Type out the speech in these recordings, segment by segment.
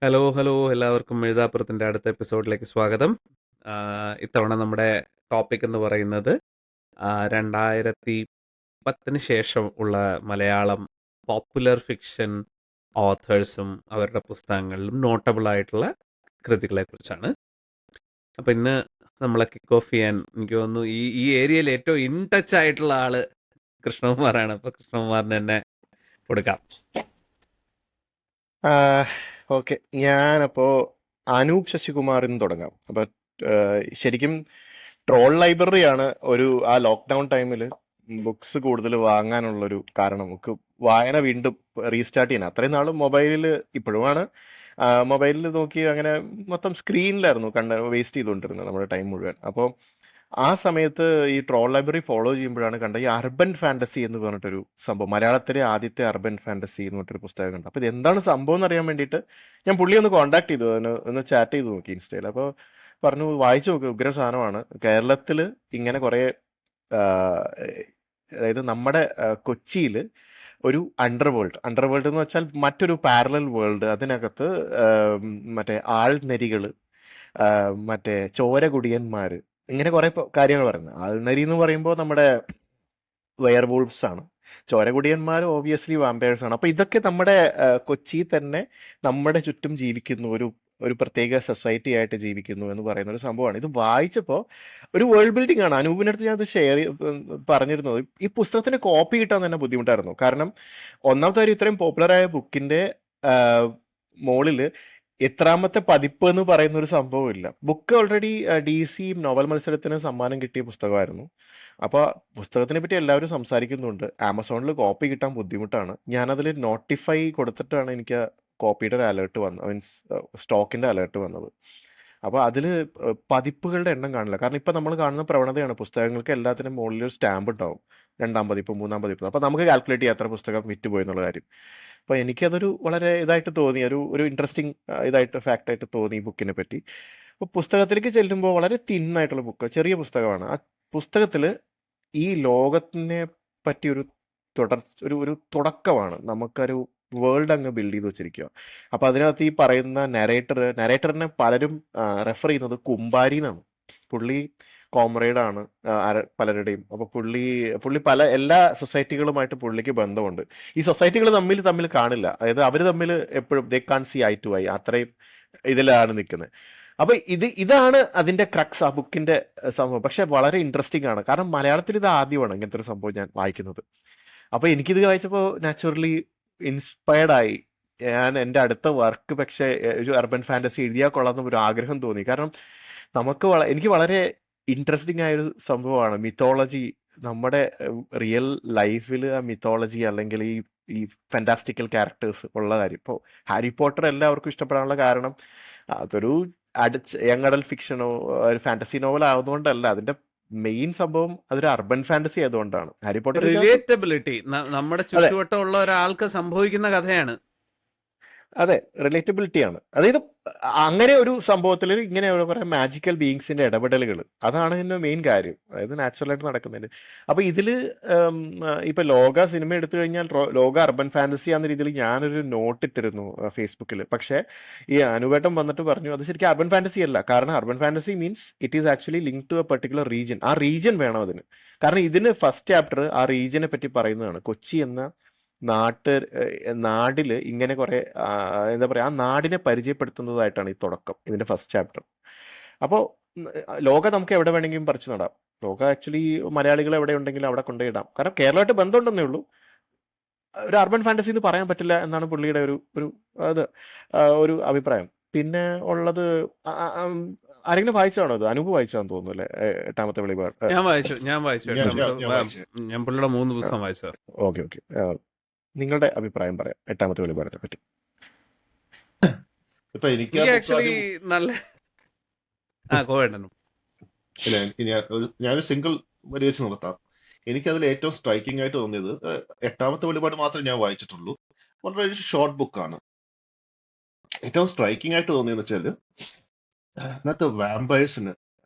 Hello hello എല്ലാവർക്കും എഴുതാപ്പുറത്തിൻ്റെ അടുത്ത എപ്പിസോഡിലേക്ക് സ്വാഗതം. ഇത്തവണ നമ്മുടെ ടോപ്പിക് എന്ന് പറയുന്നത് 2010 ശേഷം ഉള്ള മലയാളം പോപ്പുലർ ഫിക്ഷൻ ഓഥേഴ്സും അവരുടെ പുസ്തകങ്ങളിലും നോട്ടബിൾ ആയിട്ടുള്ള കൃതികളെ കുറിച്ചാണ്. അപ്പം ഇന്ന് നമ്മളെ കിക്ക് ഓഫ് ചെയ്യാൻ എനിക്ക് തോന്നുന്നു ഈ ഏരിയയിൽ ഏറ്റവും ഇൻ ടച്ച് ആയിട്ടുള്ള ആള് കൃഷ്ണകുമാറാണ്. അപ്പോൾ കൃഷ്ണകുമാറിന് തന്നെ കൊടുക്കാം. ഓക്കെ, ഞാനപ്പോൾ അനൂപ് ശശികുമാറിൽ നിന്ന് തുടങ്ങാം. അപ്പം ശരിക്കും ട്രോൾ ലൈബ്രറിയാണ് ആ ലോക്ക്ഡൗൺ ടൈമിൽ ബുക്സ് കൂടുതൽ വാങ്ങാനുള്ളൊരു കാരണം. നമുക്ക് വായന വീണ്ടും റീസ്റ്റാർട്ട് ചെയ്യാൻ. അത്രയും നാളും മൊബൈലിൽ ഇപ്പോഴുമാണ് മൊബൈലിൽ നോക്കി അങ്ങനെ മൊത്തം സ്ക്രീനിലായിരുന്നു വേസ്റ്റ് ചെയ്തുകൊണ്ടിരുന്നത് നമ്മുടെ ടൈം മുഴുവൻ. അപ്പോൾ ആ സമയത്ത് ഈ ട്രോൾ ലൈബ്രറി ഫോളോ ചെയ്യുമ്പോഴാണ് കണ്ടത് ഈ അർബൻ ഫാൻറ്റസി എന്ന് പറഞ്ഞിട്ടൊരു സംഭവം. മലയാളത്തിലെ ആദ്യത്തെ അർബൻ ഫാൻറ്റസി എന്ന് പറഞ്ഞിട്ടൊരു പുസ്തകം കണ്ടു. അപ്പോൾ ഇത് എന്താണ് സംഭവം എന്ന് അറിയാൻ വേണ്ടിയിട്ട് ഞാൻ പുള്ളിയെ ഒന്ന് കോൺടാക്ട് ചെയ്തു, ഒന്ന് ചാറ്റ് ചെയ്ത് നോക്കി ഇൻസ്റ്റയിൽ. അപ്പോൾ പറഞ്ഞു, വായിച്ചു നോക്ക്, ഉഗ്ര സാധനമാണ്. കേരളത്തിൽ ഇങ്ങനെ കുറേ അതായത് നമ്മുടെ കൊച്ചിയിൽ ഒരു അണ്ടർവേൾഡ് എന്ന് വെച്ചാൽ മറ്റൊരു പാരലൽ വേൾഡ്. അതിനകത്ത് മറ്റേ ആൾനരികൾ, മറ്റേ ചോരകുടിയന്മാർ, ഇങ്ങനെ കുറെ കാര്യങ്ങൾ പറയുന്നത്. ആൾനരി എന്ന് പറയുമ്പോൾ നമ്മുടെ വെയർ വൂൾഫ്സ് ആണ്. ചോരകുടിയന്മാർ ഓബിയസ്ലി വാമ്പയേഴ്സ് ആണ്. അപ്പോൾ ഇതൊക്കെ നമ്മുടെ കൊച്ചി തന്നെ നമ്മുടെ ചുറ്റും ജീവിക്കുന്നു, ഒരു പ്രത്യേക സൊസൈറ്റി ആയിട്ട് ജീവിക്കുന്നു എന്ന് പറയുന്ന ഒരു സംഭവമാണ്. ഇത് വായിച്ചപ്പോൾ ഒരു വേൾഡ് ബിൽഡിംഗ് ആണ്. അനൂപിനടുത്ത് ഞാൻ അത് പറഞ്ഞിരുന്നത്. ഈ പുസ്തകത്തിന് കോപ്പി കിട്ടാൻ തന്നെ ബുദ്ധിമുട്ടായിരുന്നു. കാരണം ഒന്നാമത്തെ കാര്യം, ഇത്രയും പോപ്പുലറായ ബുക്കിന്റെ മുകളിൽ എത്രാമത്തെ പതിപ്പ് എന്ന് പറയുന്ന ഒരു സംഭവമില്ല. ബുക്ക് ഓൾറെഡി DC നോവൽ മത്സരത്തിന് സമ്മാനം കിട്ടിയ പുസ്തകമായിരുന്നു. അപ്പോൾ പുസ്തകത്തിനെ പറ്റി എല്ലാവരും സംസാരിക്കുന്നുണ്ട്. ആമസോണിൽ കോപ്പി കിട്ടാൻ ബുദ്ധിമുട്ടാണ്. ഞാനതിൽ നോട്ടിഫൈ കൊടുത്തിട്ടാണ് എനിക്ക് കോപ്പിയുടെ ഒരു അലേർട്ട് വന്നത്, മീൻസ് സ്റ്റോക്കിൻ്റെ അലേർട്ട് വന്നത്. അപ്പോൾ അതിൽ പതിപ്പുകളുടെ എണ്ണം കാണില്ല. കാരണം ഇപ്പം നമ്മൾ കാണുന്ന പ്രവണതയാണ്, പുസ്തകങ്ങൾക്ക് എല്ലാത്തിനും മുകളിൽ ഒരു സ്റ്റാമ്പ് ഉണ്ടാവും, 2ാം പതിപ്പ് 3ാം പതിപ്പ്. അപ്പോൾ നമുക്ക് കാൽക്കുലേറ്റ് ചെയ്യാം എത്ര പുസ്തകം വിറ്റുപോയി എന്നുള്ള കാര്യം. അപ്പോൾ എനിക്കതൊരു വളരെ ഇതായിട്ട് തോന്നി, ഒരു ഇൻട്രസ്റ്റിംഗ് ഫാക്റ്റായിട്ട് തോന്നി ഈ ബുക്കിനെ പറ്റി. അപ്പോൾ പുസ്തകത്തിലേക്ക് ചെല്ലുമ്പോൾ വളരെ തിന്നായിട്ടുള്ള ബുക്ക്, ചെറിയ പുസ്തകമാണ്. ആ പുസ്തകത്തിൽ ഈ ലോകത്തിനെ പറ്റി ഒരു തുടക്കമാണ്. നമുക്കൊരു വേൾഡ് അങ്ങ് ബിൽഡ് ചെയ്ത് വെച്ചിരിക്കുക. അപ്പോൾ അതിനകത്ത് ഈ പറയുന്ന നരേറ്ററിനെ പലരും റെഫർ ചെയ്യുന്നത് കുമ്പാരി എന്നാണ്. പുള്ളി കോമ്രേഡാണ് പലരുടെയും. അപ്പോൾ പുള്ളി എല്ലാ സൊസൈറ്റികളുമായിട്ട് പുള്ളിക്ക് ബന്ധമുണ്ട്. ഈ സൊസൈറ്റികൾ തമ്മിൽ കാണില്ല. അതായത് അവർ തമ്മിൽ എപ്പോഴും ദേ can see I to I, അത്രയും ഇതിലാണ് നിൽക്കുന്നത്. അപ്പൊ ഇതാണ് അതിന്റെ ക്രക്സ്, ആ ബുക്കിന്റെ സംഭവം. പക്ഷെ വളരെ ഇൻട്രസ്റ്റിംഗ് ആണ്. കാരണം മലയാളത്തിൽ ഇത് ആദ്യമാണ് ഇങ്ങനത്തെ ഒരു സംഭവം ഞാൻ വായിക്കുന്നത്. അപ്പൊ എനിക്കിത് വായിച്ചപ്പോൾ നാച്ചുറലി ഇൻസ്പയർഡ് ആയി. ഞാൻ എൻ്റെ അടുത്ത വർക്ക് പക്ഷേ ഒരു അർബൻ ഫാൻറ്റസി എഴുതിയാൽ കൊള്ളാമെന്ന് ഒരു ആഗ്രഹം തോന്നി. കാരണം എനിക്ക് വളരെ ഇൻട്രസ്റ്റിംഗ് ആയൊരു സംഭവമാണ് മിത്തോളജി. നമ്മുടെ റിയൽ ലൈഫിൽ ആ മിത്തോളജി അല്ലെങ്കിൽ ഈ ഫാന്റാസ്റ്റിക്കൽ ക്യാരക്ടേഴ്സ് ഉള്ള കാര്യം. ഇപ്പോൾ ഹാരി പോട്ടർ എല്ലാവർക്കും ഇഷ്ടപ്പെടാനുള്ള കാരണം അതൊരു യങ് അഡൽട്ട് ഫിക്ഷനോ ഒരു ഫാന്റസി നോവൽ ആവുന്നതുകൊണ്ടല്ല. അതിന്റെ മെയിൻ സംഭവം അതൊരു അർബൻ ഫാന്റസി ആയതുകൊണ്ടാണ്. ഹാരി പോട്ടർ റിലേറ്റബിലിറ്റി, നമ്മുടെ ചുറ്റുവട്ടമുള്ള ഒരാൾക്ക് സംഭവിക്കുന്ന കഥയാണ്. അതെ, റിലേറ്റബിലിറ്റിയാണ്. അതായത് അങ്ങനെ ഒരു സംഭവത്തിൽ ഇങ്ങനെ കുറെ മാജിക്കൽ ബീയിങ്സിന്റെ ഇടപെടലുകൾ, അതാണ് ഇതിന്റെ മെയിൻ കാര്യം. അതായത് നാച്ചുറലായിട്ട് നടക്കുന്നതിന്. അപ്പൊ ഇതില് ഇപ്പൊ ലോക സിനിമ എടുത്തു കഴിഞ്ഞാൽ ലോക അർബൻ ഫാന്റസി എന്ന രീതിയിൽ ഞാനൊരു നോട്ട് ഇട്ടിരുന്നു ഫേസ്ബുക്കിൽ. പക്ഷെ ഈ അനുവേട്ടം വന്നിട്ട് പറഞ്ഞു അത് ശരിക്കും അർബൻ ഫാന്റസി അല്ല. കാരണം urban fantasy means it is actually link to a particular region. ആ റീജിയൻ വേണം അതിന്. കാരണം ഇതിന് ഫസ്റ്റ് ചാപ്റ്റർ ആ റീജിയനെ പറ്റി പറയുന്നതാണ്. കൊച്ചി എന്ന നാടില് ഇങ്ങനെ കുറെ എന്താ പറയാ, ആ നാടിനെ പരിചയപ്പെടുത്തുന്നതായിട്ടാണ് ഈ തുടക്കം, ഇതിന്റെ ഫസ്റ്റ് ചാപ്റ്റർ. അപ്പോൾ ലോകം നമുക്ക് എവിടെ വേണമെങ്കിലും പറിച്ചു നടാം. ലോകം ആക്ച്വലി മലയാളികൾ എവിടെ ഉണ്ടെങ്കിലും അവിടെ കൊണ്ടുപോയിടാം. കാരണം കേരളമായിട്ട് ബന്ധമുണ്ടെന്നേ ഉള്ളൂ. ഒരു അർബൻ ഫാന്റസി എന്ന് പറയാൻ പറ്റില്ല എന്നാണ് പുള്ളിയുടെ ഒരു അഭിപ്രായം. പിന്നെ ഉള്ളത് ആരെങ്കിലും വായിച്ചാണോ ഇത്? അനൂപ് വായിച്ചാന്ന് തോന്നുന്നു അല്ലേ, 8ാമത്തെ വെളിപാട്? ഞാൻ പുള്ളിയുടെ 3 പുസ്തകം വായിച്ചത്. ഓക്കെ. നിങ്ങളുടെ അഭിപ്രായം പറയാം 8ാമത്തെ വെളിപാടിനെ പറ്റി. ഇപ്പൊ എനിക്ക് ആക്ച്വലി നല്ല ഞാനൊരു സിംഗിൾ വരി വെച്ച് നിർത്താം. എനിക്കതിൽ ഏറ്റവും സ്ട്രൈക്കിംഗ് ആയിട്ട് തോന്നിയത് 8ാമത്തെ വെളിപാട് മാത്രമേ ഞാൻ വായിച്ചിട്ടുള്ളൂ. വളരെ ഒരു ഷോർട്ട് ബുക്കാണ്. ഏറ്റവും സ്ട്രൈക്കിംഗ് ആയിട്ട് തോന്നിയെന്ന് വെച്ചാല് അതിനകത്ത് വാമ്പയേഴ്സിന്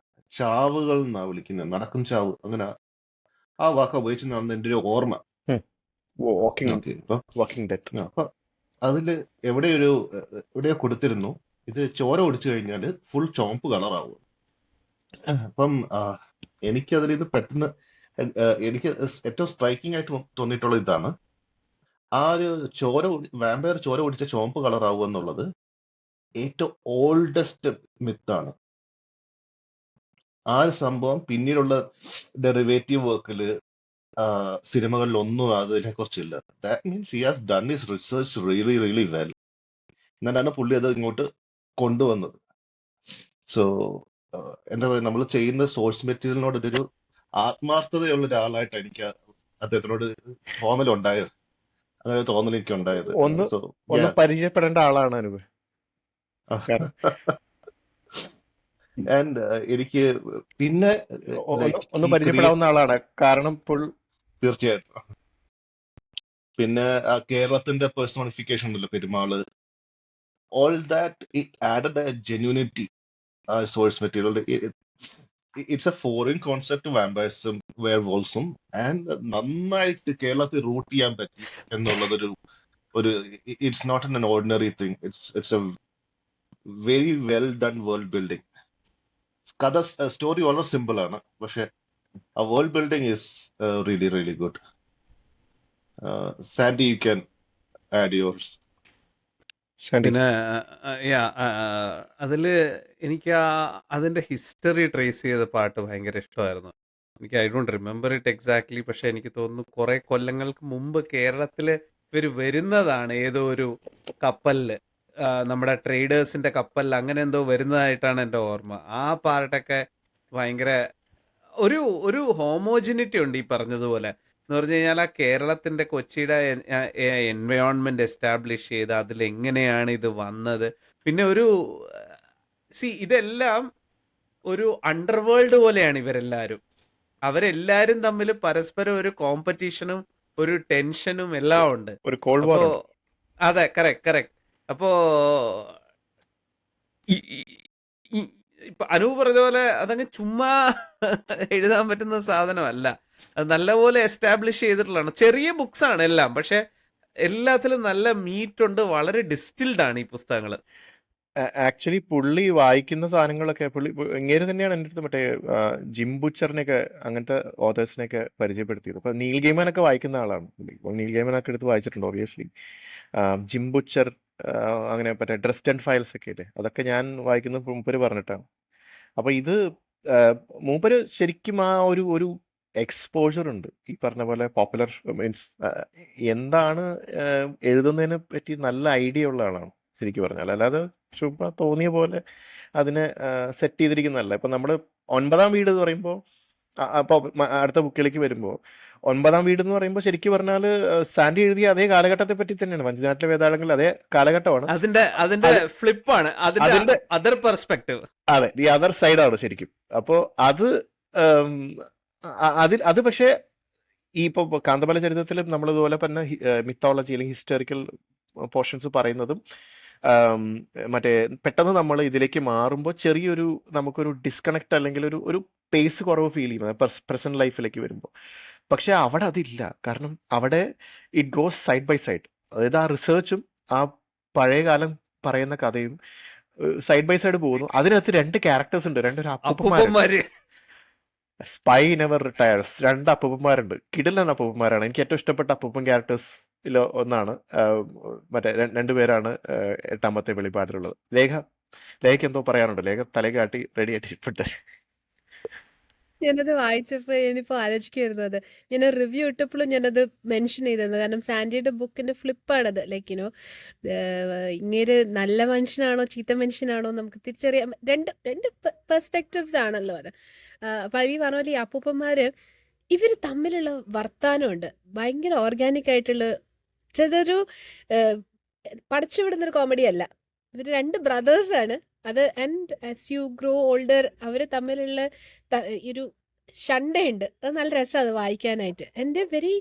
ചാവുകൾ എന്നാ വിളിക്കുന്നത്, നടക്കും ചാവ്, അങ്ങനെ ആ വാക്ക് ഉപയോഗിച്ചെന്നാണ് എന്റെ ഒരു ഓർമ്മ. Walking death. അപ്പൊ അതിൽ എവിടെയൊരു എവിടെയോ കൊടുത്തിരുന്നു, ഇത് ചോര ഒടിച്ചു കഴിഞ്ഞാൽ ഫുൾ ചോമ്പ് കളറാവും. അപ്പം എനിക്കതിൽ ഇത് പെട്ടെന്ന് എനിക്ക് ഏറ്റവും സ്ട്രൈക്കിംഗ് ആയിട്ട് തോന്നിയിട്ടുള്ള ഇതാണ്, ആ ഒരു വാമ്പയർ ചോര ഒടിച്ച ചോമ്പ് കളറാവുക എന്നുള്ളത് ഏറ്റവും ഓൾഡസ്റ്റ് മിത്താണ്. ആ ഒരു സംഭവം പിന്നീടുള്ള ഡെറിവേറ്റീവ് വർക്കില് സിനിമകളിലൊന്നും അതിനെ കുറിച്ചില്ല. That means he has done his research really really well. എന്നാലാണ് പുള്ളി അത് ഇങ്ങോട്ട് കൊണ്ടുവന്നത്. സോ എന്താ പറയുക, നമ്മൾ ചെയ്യുന്ന സോഴ്സ് മെറ്റീരിയലിനോട് ഒരു ആത്മാർത്ഥതയുള്ള ഒരാളായിട്ട് എനിക്ക് അദ്ദേഹത്തിനോട് തോന്നലുണ്ടായത്, അങ്ങനെ ഒരു തോന്നൽ എനിക്ക് ഉണ്ടായത്. ഒന്ന് സോ ഒന്ന് പരിചയപ്പെടേണ്ട ആളാണ് അനൂപ്. കാരണം ആൻഡ് എനിക്ക് പിന്നെ ഒന്ന് പരിചയപ്പെടാവുന്ന ആളാണ്. കാരണം തീർച്ചയായിട്ടും പിന്നെ കേരളത്തിന്റെ പേഴ്സോണിഫിക്കേഷൻ ഉണ്ടല്ലോ, Perumal, all that added a genuinity ആ source material. It's a foreign concept, വാമ്പയർസും വെയർവോൾസും, ആൻഡ് നന്നായിട്ട് കേരളത്തിൽ റൂട്ട് ചെയ്യാൻ പറ്റി എന്നുള്ളതൊരു it's not an ordinary thing. It's a very well done world building. കഥ സ്റ്റോറി വളരെ സിമ്പിൾ ആണ്, പക്ഷെ ആ world building is really really good. Sandy, you can add yours. പിന്നെ അതിൽ എനിക്ക് അതിൻ്റെ ഹിസ്റ്ററി ട്രേസ് ചെയ്ത പാട്ട് ഭയങ്കര ഇഷ്ടമായിരുന്നു. എനിക്ക് I don't remember it exactly, പക്ഷെ എനിക്ക് തോന്നുന്നു കുറേ കൊല്ലങ്ങൾക്ക് മുമ്പ് കേരളത്തിൽ ഇവർ വരുന്നതാണ് ഏതോ ഒരു കപ്പലിൽ, നമ്മുടെ ട്രേഡേഴ്സിൻ്റെ കപ്പലിൽ അങ്ങനെ എന്തോ വരുന്നതായിട്ടാണ് എൻ്റെ ഓർമ്മ. ആ പാർട്ടൊക്കെ ഭയങ്കര ഒരു ഹോമോജിനിറ്റി ഉണ്ട് ഈ പറഞ്ഞതുപോലെ. എന്ന് പറഞ്ഞു കഴിഞ്ഞാൽ ആ കേരളത്തിൻ്റെ കൊച്ചിയുടെ എൻവയോൺമെന്റ് എസ്റ്റാബ്ലിഷ് ചെയ്ത് അതിലെങ്ങനെയാണ് ഇത് വന്നത്. പിന്നെ ഇതെല്ലാം ഒരു അണ്ടർവേൾഡ് പോലെയാണ് ഇവരെല്ലാവരും. അവരെല്ലാവരും തമ്മിൽ പരസ്പരം ഒരു കോമ്പറ്റീഷനും ഒരു ടെൻഷനും എല്ലാം ഉണ്ട്. ഒരു കോൾഡ് വാർ. അതെ, കറക്റ്റ്. അപ്പോ ഇപ്പൊ അനൂപ് പറഞ്ഞ പോലെ അതങ്ങ് ചുമ്മാ എഴുതാൻ പറ്റുന്ന സാധനമല്ല. അത് നല്ലപോലെ എസ്റ്റാബ്ലിഷ് ചെയ്തിട്ടുള്ളതാണ്. ചെറിയ ബുക്സ് ആണ് എല്ലാം, പക്ഷെ എല്ലാത്തിലും നല്ല മീറ്റ് ഉണ്ട്. വളരെ ഡിസ്റ്റിൽഡ് ആണ് ഈ പുസ്തകങ്ങൾ. ആക്ച്വലി പുള്ളി വായിക്കുന്ന സാധനങ്ങളൊക്കെ ഇങ്ങനെ തന്നെയാണ് എൻ്റെ അടുത്ത് മറ്റേ ജിം ബുച്ചറിനെയൊക്കെ അങ്ങനത്തെ ഓതേഴ്സിനെയൊക്കെ പരിചയപ്പെടുത്തിയത്. അപ്പോൾ നീൽ ഗെയ്മാനൊക്കെ വായിക്കുന്ന ആളാണ് പുള്ളി. അപ്പോൾ നീൽ ഗെയ്മാനൊക്കെ എടുത്ത് വായിച്ചിട്ടുണ്ട് ഒബിയസ്ലി. ജിം ബുച്ചർ, അങ്ങനെ മറ്റേ ഡ്രസ്റ്റ് ഫയൽസ് ഒക്കെ ഇല്ലേ, അതൊക്കെ ഞാൻ വായിക്കുന്നത് മൂപ്പര് പറഞ്ഞിട്ടാണ്. അപ്പോൾ ഇത് മൂപ്പര് ശരിക്കും ആ ഒരു എക്സ്പോഷർ ഉണ്ട്. ഈ പറഞ്ഞ പോലെ പോപ്പുലർ മീൻസ് എന്താണ് എഴുതുന്നതിനെ പറ്റി നല്ല ഐഡിയ ഉള്ള ആളാണ് ശരിക്കും പറഞ്ഞാൽ. അല്ലാതെ ചുമ്മാ തോന്നിയ പോലെ അതിനെ സെറ്റ് ചെയ്തിരിക്കുന്നതല്ല. ഇപ്പം നമ്മൾ 9-ാം വീട് എന്ന് പറയുമ്പോൾ, അപ്പോൾ അടുത്ത ബുക്കിലേക്ക് വരുമ്പോൾ 9-ാം വീട് എന്ന് പറയുമ്പോൾ ശരിക്കും പറഞ്ഞാൽ സാൻഡി എഴുതിയ അതേ കാലഘട്ടത്തെ പറ്റി തന്നെയാണ്. വഞ്ചനാട്ടിലെ വേതാളങ്ങളിൽ അതേ കാലഘട്ടമാണ്. അതിന്റെ ഫ്ലിപ്പാണ്, അതിന്റെ അതർ പെർസ്പെക്റ്റീവ്. അതെ, ദി അതർ സൈഡാണ് ശരിക്കും. അപ്പോൾ അത് പക്ഷേ ഈ ഇപ്പോൾ കാന്തപാല ചരിത്രത്തിൽ നമ്മളിതുപോലെ തന്നെ മിത്തോളജി അല്ലെങ്കിൽ ഹിസ്റ്റോറിക്കൽ പോർഷൻസ് പറയുന്നതും മറ്റേ പെട്ടെന്ന് നമ്മൾ ഇതിലേക്ക് മാറുമ്പോൾ ചെറിയൊരു നമുക്കൊരു ഡിസ്കണക്ട് അല്ലെങ്കിൽ ഒരു പേസ് കുറവ് ഫീൽ ചെയ്യും പ്രസന്റ് ലൈഫിലേക്ക് വരുമ്പോൾ. പക്ഷെ അവിടെ അതില്ല. കാരണം അവിടെ it goes side by side. അതായത് ആ റിസർച്ചും ആ പഴയകാലം പറയുന്ന കഥയും സൈഡ് ബൈ സൈഡ് പോകുന്നു. അതിനകത്ത് 2 ക്യാരക്ടേഴ്സ് ഉണ്ട്, 2 അപ്പൂപ്പന്മാര്. Spy never റിട്ടയർസ്. 2 അപ്പൂപ്പന്മാരുണ്ട്. കിടിലൻ അപ്പൂപ്പന്മാരാണ്. എനിക്ക് ഏറ്റവും ഇഷ്ടപ്പെട്ട അപ്പൂപ്പൻ ക്യാരക്ടേഴ്സിൽ ഒന്നാണ്. മറ്റേ 2 പേരാണ് 8-ാമത്തെ വെളിപാടിലുള്ളത്. ലേഖയ്ക്ക് എന്തോ പറയാനുണ്ട്. ലേഖ തലകാട്ടി റെഡി ആയിട്ട് ഇരിപ്പുണ്ട്. ഞാനത് വായിച്ചപ്പോ ഞാനിപ്പോ ആലോചിക്കുമായിരുന്നു. അത് ഞാൻ റിവ്യൂ ഇട്ടപ്പോഴും ഞാനത് മെൻഷൻ ചെയ്തിരുന്നു. കാരണം സാൻഡിയുടെ ബുക്കിന്റെ ഫ്ലിപ്പാണത്. ലൈക്ക് ഇങ്ങേര് നല്ല മനുഷ്യനാണോ ചീത്ത മനുഷ്യനാണോ നമുക്ക് തിരിച്ചറിയാം. രണ്ട് പെർസ്പെക്റ്റീവ്സ് ആണല്ലോ അത്. അപ്പൊ ഈ പറഞ്ഞ പോലെ ഈ അപ്പൂപ്പന്മാര് ഇവര് തമ്മിലുള്ള വർത്താനമുണ്ട് ഭയങ്കര ഓർഗാനിക് ആയിട്ടുള്ള. ചെതൊരു പടച്ചുവിടുന്നൊരു കോമഡി അല്ല. ഇവര് 2 ബ്രദേഴ്സാണ് അത്. And as you grow older അവർ തമ്മിലുള്ള ഒരു ഷണ്ടയുണ്ട്. അത് നല്ല രസമാണ് അത് വായിക്കാനായിട്ട്. എൻ്റെ വെരി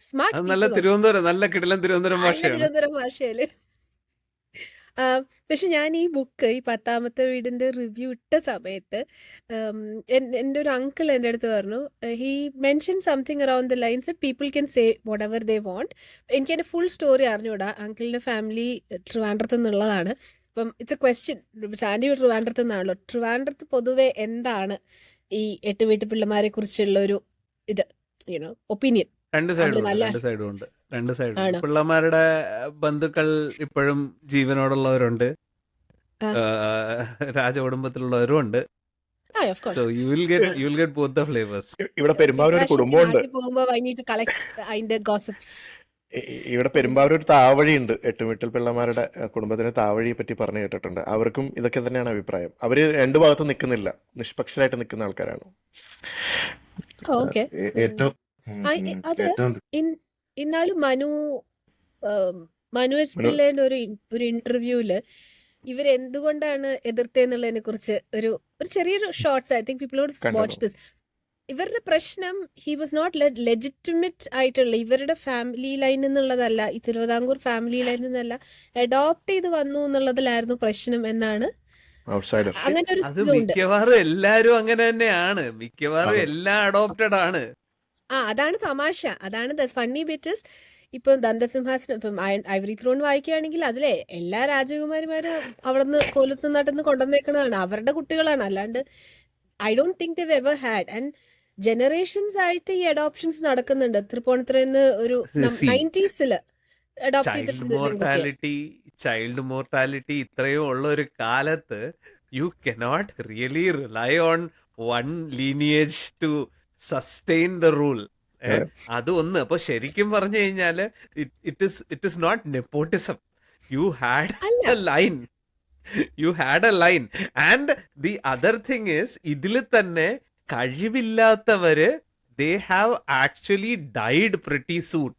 സ്മാർട്ട് നല്ല കിടിലൻ തിരുവനന്തപുരം ഭാഷയാണ്. തിരുവനന്തപുരം ഭാഷയില് പക്ഷെ ഞാൻ ഈ ബുക്ക് ഈ 10ാമത്തെ വീടിന്റെ റിവ്യൂ ഇട്ട സമയത്ത് എൻ്റെ ഒരു അങ്കിൾ എൻ്റെ അടുത്ത് പറഞ്ഞു, he mention something around the lines that people can say whatever they want. എനിക്ക് എൻ്റെ ഫുൾ സ്റ്റോറി അറിഞ്ഞൂടാ. അങ്കിളിൻ്റെ ഫാമിലി ട്രിവാൻഡ്രത്ത് നിന്നുള്ളതാണ്. അപ്പം ഇറ്റ്സ് എ ക്വസ്റ്റ്യൻ. സാൻഡി ട്രിവാൻഡ്രത്ത് നിന്നാണല്ലോ. ട്രിവാൻഡ്രത്ത് പൊതുവെ എന്താണ് ഈ 8 വീട്ടുപിള്ളമാരെ കുറിച്ചുള്ള ഒരു ഇത് ഒപ്പീനിയൻ? രണ്ട് അവര് സൈഡും ഉണ്ട്, നല്ല രണ്ട് സൈഡും ഉണ്ട്, രണ്ട് സൈഡും ഉണ്ട്. ആണോ? പിള്ളമാരുടെ ബന്ധുക്കൾ ഇപ്പോഴും ജീവനോടുള്ളവരുണ്ട്, ആ രാജകുടുംബത്തിലുള്ളവരും ഉണ്ട്. Of course. So you will get both the flavours. ഇവിടെ പെരുമ്പാവൂർ ഒരു ഇപ്രാവശ്യം കുടുംബമുണ്ട്. നാട്ടിൽ പോകുമ്പോ ഐ നീഡ് ടു കളക്ട് അതിന്റെ ഗോസിപ്സ്. ഇവിടെ പെരുമ്പാവൂർ ഒരു താവഴിയുണ്ട്. എട്ടുവീട്ടിൽ പിള്ളമാരുടെ കുടുംബത്തിന് താവഴിയെ പറ്റി പറഞ്ഞു കേട്ടിട്ടുണ്ട്. അവർക്കും ഇതൊക്കെ തന്നെയാണ് അഭിപ്രായം. അവര് രണ്ടു ഭാഗത്തും നിൽക്കുന്നില്ല, നിഷ്പക്ഷരായിട്ട് നിൽക്കുന്ന ആൾക്കാരാണ്. ഓക്കെ. ഏറ്റവും ഉം, ഉം, അത് ഏറ്റവും ഇന്നാള് മനു എസ് മനു പിള്ളേന്റെ ഒരു ഇന്റർവ്യൂല് ഇവരെന്തുകൊണ്ടാണ് എതിർത്തതെന്നുള്ളതിനെ കുറിച്ച് ഒരു ചെറിയൊരു shorts, I think people would watch കണ്ടു. ദിസ്. ഇവരുടെ പ്രശ്നം ഹി വാസ് നോട്ട് ലെജിറ്റിമേറ്റ് ആയിട്ടുള്ള ഇവരുടെ ഫാമിലി ലൈനിൽ നിന്നുള്ളതല്ല, ഈ തിരുവിതാംകൂർ ഫാമിലി ലൈനിൽ നിന്നല്ല, അഡോപ്റ്റ് ചെയ്ത് വന്നു എന്നുള്ളതിലായിരുന്നു പ്രശ്നം എന്നാണ്. ഔട്ട്സൈഡർ. അങ്ങനെ ഒരു അത് ഇതുണ്ട്. മിക്കവാറും എല്ലാരും അങ്ങനെ തന്നെയാണ്. മിക്കവാറും അതെ. എല്ലാം അഡോപ്റ്റഡ് ആണ്. അതാണ് തമാശ. അതാണ് ദ ഫണ്ണി ബിറ്റസ്. ഇപ്പം ദന്തസിംഹാസനം, ഇപ്പം ഐവറി ത്രോൺ വായിക്കുകയാണെങ്കിൽ അതിലെ എല്ലാ രാജകുമാരിമാരും അവിടെ നിന്ന് കോലത്ത് നാട്ടിൽ കൊണ്ടുവന്നേക്കണതാണ്, അവരുടെ കുട്ടികളാണ്. അല്ലാണ്ട് I don't think they ever had. And generations ആയിട്ട് ഈ അഡോപ്ഷൻസ് നടക്കുന്നുണ്ട്. തൃപ്പൂണിത്തുറന്ന് ഒരു സി 90s അഡോപ്റ്റ് ചെയ്തിട്ടുണ്ട്. ചൈൽഡ് മോർട്ടാലിറ്റി ഇത്രയും ഉള്ള ഒരു കാലത്ത് you cannot really rely on one lineage to sustain the rule. അതെ. അത് ഒന്ന്. അപ്പൊ ശരിക്കും പറഞ്ഞു കഴിഞ്ഞാല് it is not nepotism. You had അല്ല, a line, you had a line. And the other thing is, ഇതിൽ തന്നെ കഴിവില്ലാത്തവര് they have actually died pretty soon.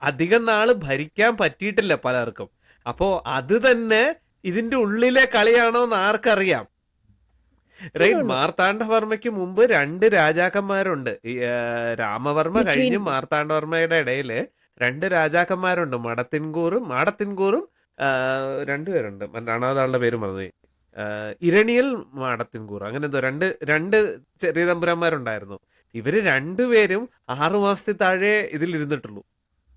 അധികം നാള് ഭരിക്കാൻ പറ്റിയിട്ടില്ല പലർക്കും. അപ്പോ അത് തന്നെ ഇതിന്റെ ഉള്ളിലെ കളിയാണോ എന്ന് ആർക്കറിയാം, റൈറ്റ്? ഇതുണ്ട് മാർത്താണ്ഡവർമ്മയ്ക്ക് മുമ്പ് 2 രാജാക്കന്മാരുണ്ട്. രാമവർമ്മ ബിറ്റ്വീൻ. കഴിഞ്ഞ് മാർത്താണ്ഡവർമ്മയുടെ ഇടയില് 2 രാജാക്കന്മാരുണ്ട്. മാടത്തിൻകൂറും രണ്ടുപേരുണ്ട്. രണ്ടാമത്തെ ആളുടെ പേര് മറന്നുപോയി. ഇരണിയൽ മാടത്തിൻകൂർ, അങ്ങനെ എന്തോ രണ്ട് ചെറിയ തമ്പുരാന്മാരുണ്ടായിരുന്നു. ഇവര് രണ്ടുപേരും 6 മാസത്തിൽ താഴെ ഇതിൽ ഇരുന്നിട്ടുള്ളൂ,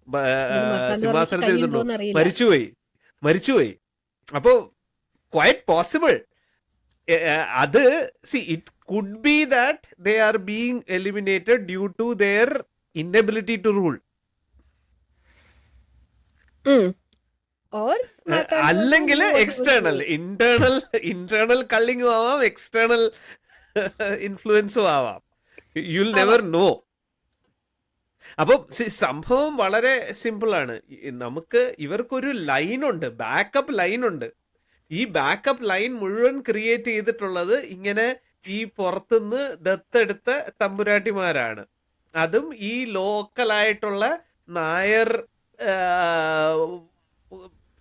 മർത്താണ്ഡവർമ്മയ്ക്ക് സിംഹാസനത്തിൽ ഇരുന്നിട്ടുള്ളൂ. കഴിയുണ്ടോന്ന് അറിയില്ല. മരിച്ചുപോയി. അപ്പോ ക്വൈറ്റ് പോസിബിൾ. അത് it could be that they are being eliminated due to their inability to rule. Or അല്ലെങ്കിൽ എക്സ്റ്റേണൽ, ഇന്റേണൽ കള്ളിങ്ങും ആവാം, എക്സ്റ്റേണൽ ഇൻഫ്ലുവൻസും ആവാം. You'll never know. അപ്പൊ സംഭവം വളരെ സിമ്പിൾ ആണ്. ഇവർക്കൊരു ലൈനുണ്ട്, ബാക്കപ്പ് ലൈനുണ്ട്. ഈ ബാക്കപ്പ് ലൈൻ മുഴുവൻ ക്രിയേറ്റ് ചെയ്തിട്ടുള്ളത് ഇങ്ങനെ ഈ പുറത്തുനിന്ന് ദത്തെടുത്ത തമ്പുരാട്ടിമാരാണ്. അതും ഈ ലോക്കലായിട്ടുള്ള നായർ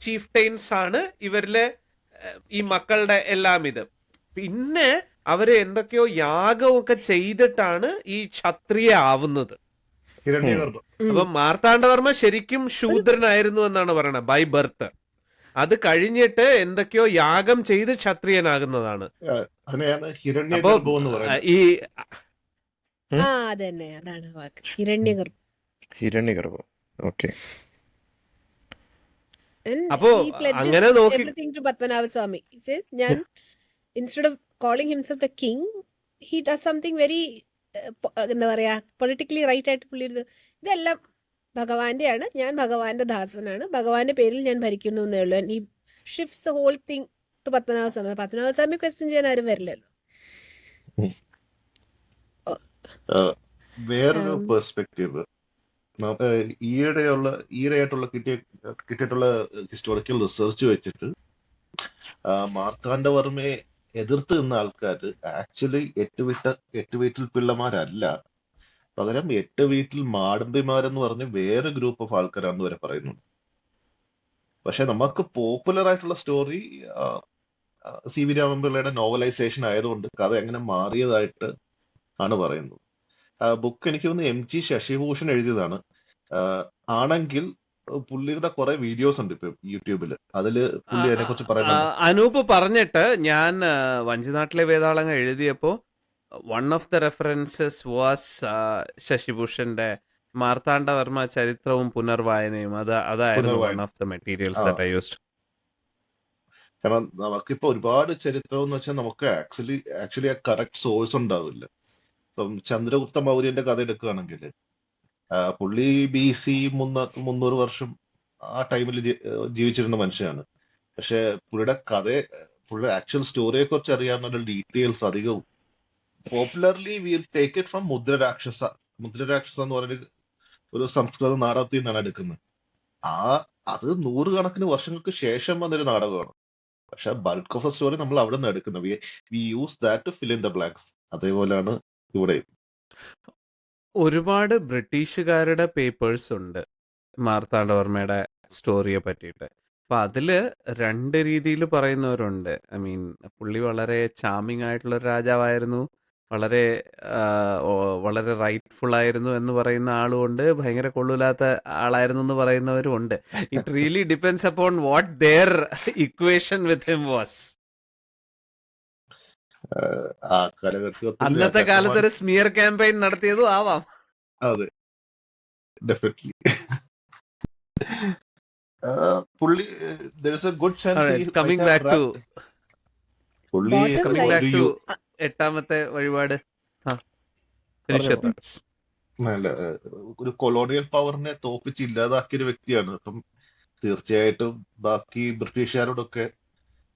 ചീഫ്റ്റൈൻസ് ആണ് ഇവരിലെ ഈ മക്കളുടെ എല്ലാം ഇത്. പിന്നെ അവര് എന്തൊക്കെയോ യാഗമൊക്കെ ചെയ്തിട്ടാണ് ഈ ക്ഷത്രിയ ആവുന്നത്. ഹിരണ്യഗർഭ. അപ്പൊ മാർത്താണ്ഡവർമ്മ ശരിക്കും ശൂദ്രനായിരുന്നു എന്നാണ് പറയുന്നത്, ബൈ ബർത്ത്. അത് കഴിഞ്ഞിട്ട് എന്തൊക്കെയോ യാഗം ചെയ്ത് ക്ഷത്രിയനാകുന്നതാണ്. അതിനെയാണ് അപ്പൊ ഹിരണ്യഗർഭം എന്ന് പറയുന്നത്. ഈ അതന്നെ, അതാണ് വാക്ക്, ഹിരണ്യഗർഭം. ഹിരണ്യഗർഭം. ഓക്കെ. അപ്പോ He pledges അങ്ങനെ നോക്കി everything to Padmanabha Swami. He says, instead of calling himself the king, he does something very എന്താ പറയാ, പൊളിറ്റിക്കലി റൈറ്റ് ആയിട്ട് പുള്ളി ഇതെല്ലാം ഭഗവാന്റെയാണ്, ഞാൻ ഭഗവാന്റെ ദാസനാണ്, ഭഗവാന്റെ പേരിൽ ഞാൻ ഭരിക്കുന്നു എന്നേ ഉള്ളൂ. ഈ shifts the whole thing to Padmanabha Swamy. Padmanabha Swamy question ചെയ്യാൻ ആരും വരില്ലല്ലോ. വേറൊരു പെർസ്പെക്റ്റീവ് ഈയിടെയായിട്ടുള്ള കിട്ടിയിട്ടുള്ള ഹിസ്റ്റോറിക്കൽ റിസർച്ച് വെച്ചിട്ട് മാർത്താണ്ഡവർമ്മയെ എതിർത്ത് നിന്ന ആൾക്കാർ ആക്ച്വലി 8 വീട്ടിൽ പിള്ളമാരല്ല, പകരം 8 വീട്ടിൽ മാടമ്പിമാരെന്ന് പറഞ്ഞ് വേറെ ഗ്രൂപ്പ് ഓഫ് ആൾക്കാരാണെന്ന് വരെ പറയുന്നുണ്ട്. പക്ഷെ നമുക്ക് പോപ്പുലർ ആയിട്ടുള്ള സ്റ്റോറി സി വി രാമൻപിള്ളയുടെ നോവലൈസേഷൻ ആയതുകൊണ്ട് കഥ എങ്ങനെ മാറിയതായിട്ട് ആണ് പറയുന്നത്. ബുക്ക് എനിക്ക് തോന്നുന്നു MG ശശിഭൂഷൺ എഴുതിയതാണ്. ആണെങ്കിൽ പുള്ളിയുടെ കുറെ വീഡിയോസ് ഉണ്ട് ഇപ്പൊ യൂട്യൂബില്. അതില് പുള്ളി അതിനെ കുറിച്ച് പറയുന്നുണ്ട്. അനൂപ് പറഞ്ഞിട്ട് ഞാൻ വഞ്ചിനാട്ടിലെ വേതാളങ്ങൾ എഴുതിയപ്പോ one of the references was ശശിഭൂഷന്റെ മാർത്താണ്ഡവർമ്മ ചരിത്രവും പുനർവായനയും. അതായിരുന്നു വൺ പുനർവായന. ഓഫ് ദ മെറ്റീരിയൽസ് ആ ദാറ്റ് ഐ യൂസ്ഡ്. കാരണം നമുക്കിപ്പോ ഒരുപാട് ചരിത്രം എന്ന് വെച്ചാൽ നമുക്ക് ആക്ച്വലി ആ കറക്റ്റ് സോഴ്സ് ഉണ്ടാവില്ല. ഇപ്പം ചന്ദ്രഗുപ്ത മൗര്യന്റെ കഥ എടുക്കുകയാണെങ്കിൽ പുള്ളി BC 300 വർഷം ആ ടൈമിൽ ജീവിച്ചിരുന്ന മനുഷ്യനാണ്. പക്ഷെ പുള്ളിയുടെ ആക്ച്വൽ സ്റ്റോറിയെ കുറിച്ച് അറിയാവുന്ന ഡീറ്റെയിൽസ് അധികവും popularly will take it from Mudrarakshasa എന്ന് പറയുന്ന ഒരു സംസ്കൃത നാടകത്തിൽ നിന്നാണ് എടുക്കുന്നത്. അത് നൂറുകണക്കിന് വർഷങ്ങൾക്ക് ശേഷം വന്നൊരു നാടകമാണ്. പക്ഷെ ബൾക്ക് ഓഫ് ദ സ്റ്റോറി നമ്മൾ അവിടെ നിന്ന് എടുക്കുന്നത്. We use that to fill in the blanks. അതേപോലെയാണ് ഇവിടെ. ഒരുപാട് ബ്രിട്ടീഷുകാരുടെ പേപ്പേഴ്സ് ഉണ്ട് മാർത്താണ്ഡവർമ്മയുടെ സ്റ്റോറിയെ പറ്റിയിട്ട്. അപ്പൊ അതില് രണ്ട് രീതിയിൽ പറയുന്നവരുണ്ട്. ഐ മീൻ, പുള്ളി വളരെ ചാമിങ് ആയിട്ടുള്ള ഒരു രാജാവായിരുന്നു, വളരെ റൈറ്റ്ഫുൾ ആയിരുന്നു എന്ന് പറയുന്ന ആളുമുണ്ട്, ഭയങ്കര കൊള്ളൂലാത്ത ആളായിരുന്നു എന്ന് പറയുന്നവരും ഉണ്ട്. It really depends upon what their equation with him was. ആ കാലഘട്ടത്തിൽ അന്നത്തെ കാലത്ത് ഒരു സ്മിയർ ക്യാമ്പയിൻ നടത്തിയതും ആവാം. അതെ, ഡെഫിനറ്റ്ലി. പുള്ളി there is a good chance he might coming have back to wrapped. പുള്ളി Bottom coming line. Back to എട്ടാമത്തെ വഴിപാട്. Finish your പറഞ്ഞോ. thoughts. ഒരു കൊളോണിയൽ പവറിനെ തോപ്പിച്ച് ഇല്ലാതാക്കിയ ഒരു വ്യക്തിയാണ്. അപ്പം തീർച്ചയായിട്ടും ബാക്കി ബ്രിട്ടീഷുകാരോടൊക്കെ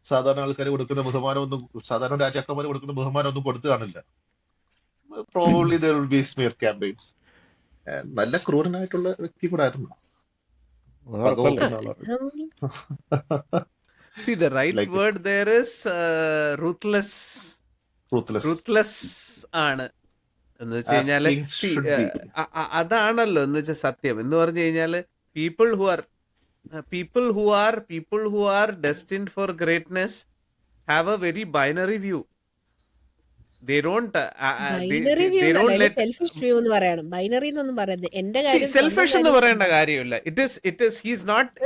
സാധാരണ ആൾക്കാർ കൊടുക്കുന്ന ബഹുമാനമൊന്നും, സാധാരണ രാജാക്കന്മാർ കൊടുക്കുന്ന ബഹുമാനമൊന്നും കൊടുത്തു കാണില്ല. Probably there will be smear campaigns. നല്ല ക്രൂരനായിട്ടുള്ള വ്യക്തി കൂടെ ആയിരുന്നു. അത് ഉറപ്പല്ലേ? പകവെക്കുന്ന ആളാണ്. See, the right Like it. word there is ruthless. Ruthless. Ruthless ആണ് എന്ന് വെച്ച് As കഴിഞ്ഞാല് kings should be. അതാണല്ലോ എന്ന് വെച്ചാൽ സത്യം എന്ന് പറഞ്ഞു കഴിഞ്ഞാല് people who are destined for greatness have a very binary view. They don't binary view they don't let selfish view എന്ന് പറയണം. ബൈനറി എന്നൊന്നും പറയുന്നത് എന്റെ കാര്യം സെൽഫിഷ് എന്ന് പറയേണ്ട കാര്യമില്ല.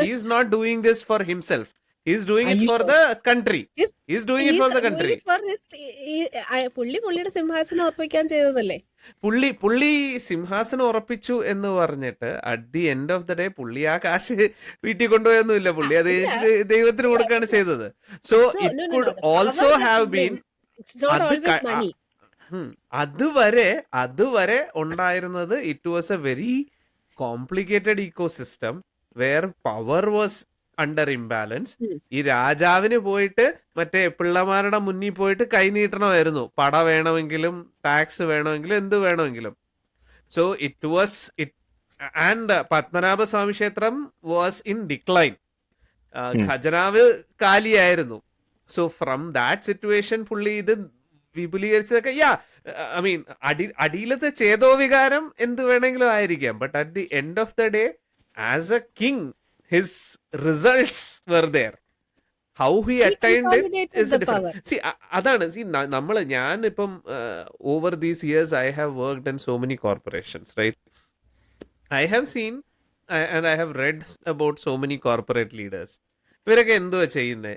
He's not doing this for himself. He's doing Are it you for sure? the country. Yes. He's doing it for the country. പുള്ളിയുടെ സിംഹാസനം ഉറപ്പിക്കാൻ ചെയ്തതല്ലേ. പുള്ളി സിംഹാസനം ഉറപ്പിച്ചു എന്ന് പറഞ്ഞിട്ട് at the end of the day പുള്ളി ആ കാശ് വീട്ടിൽ കൊണ്ടുപോയൊന്നുമില്ല. പുള്ളി അത് ദൈവത്തിന് കൊടുക്കുകയാണ് ചെയ്തത്. So it could also have been അതുവരെ ഉണ്ടായിരുന്നത് it was a very complicated ecosystem where power was under imbalance. ഈ രാജാവിന് പോയിട്ട് മറ്റേ പിള്ളമാരുടെ മുന്നിൽ പോയിട്ട് കൈ നീട്ടണമായിരുന്നു. പട വേണമെങ്കിലും ടാക്സ് വേണമെങ്കിലും എന്ത് വേണമെങ്കിലും. So it was and Padmanabhaswamy ക്ഷേത്രം വാസ് ഇൻ ഡിക്ലൈൻ. ഖജനാവ് കാലിയായിരുന്നു. സോ ഫ്രം ദാറ്റ് സിറ്റുവേഷൻ പുള്ളി ഇത് വിപുലീകരിച്ചതൊക്കെ ഐ മീൻ അടിയിലത്തെ ചേതോവികാരം എന്ത് വേണമെങ്കിലും ആയിരിക്കാം. But at the end of the day as A king his results were there. How he attained it is different. See, അതാണ് ഞാനിപ്പം over these years I have worked in so many corporations, right? I have seen and I have read about so many corporate leaders. ഇവരൊക്കെ എന്തുവാ ചെയ്യുന്നത്?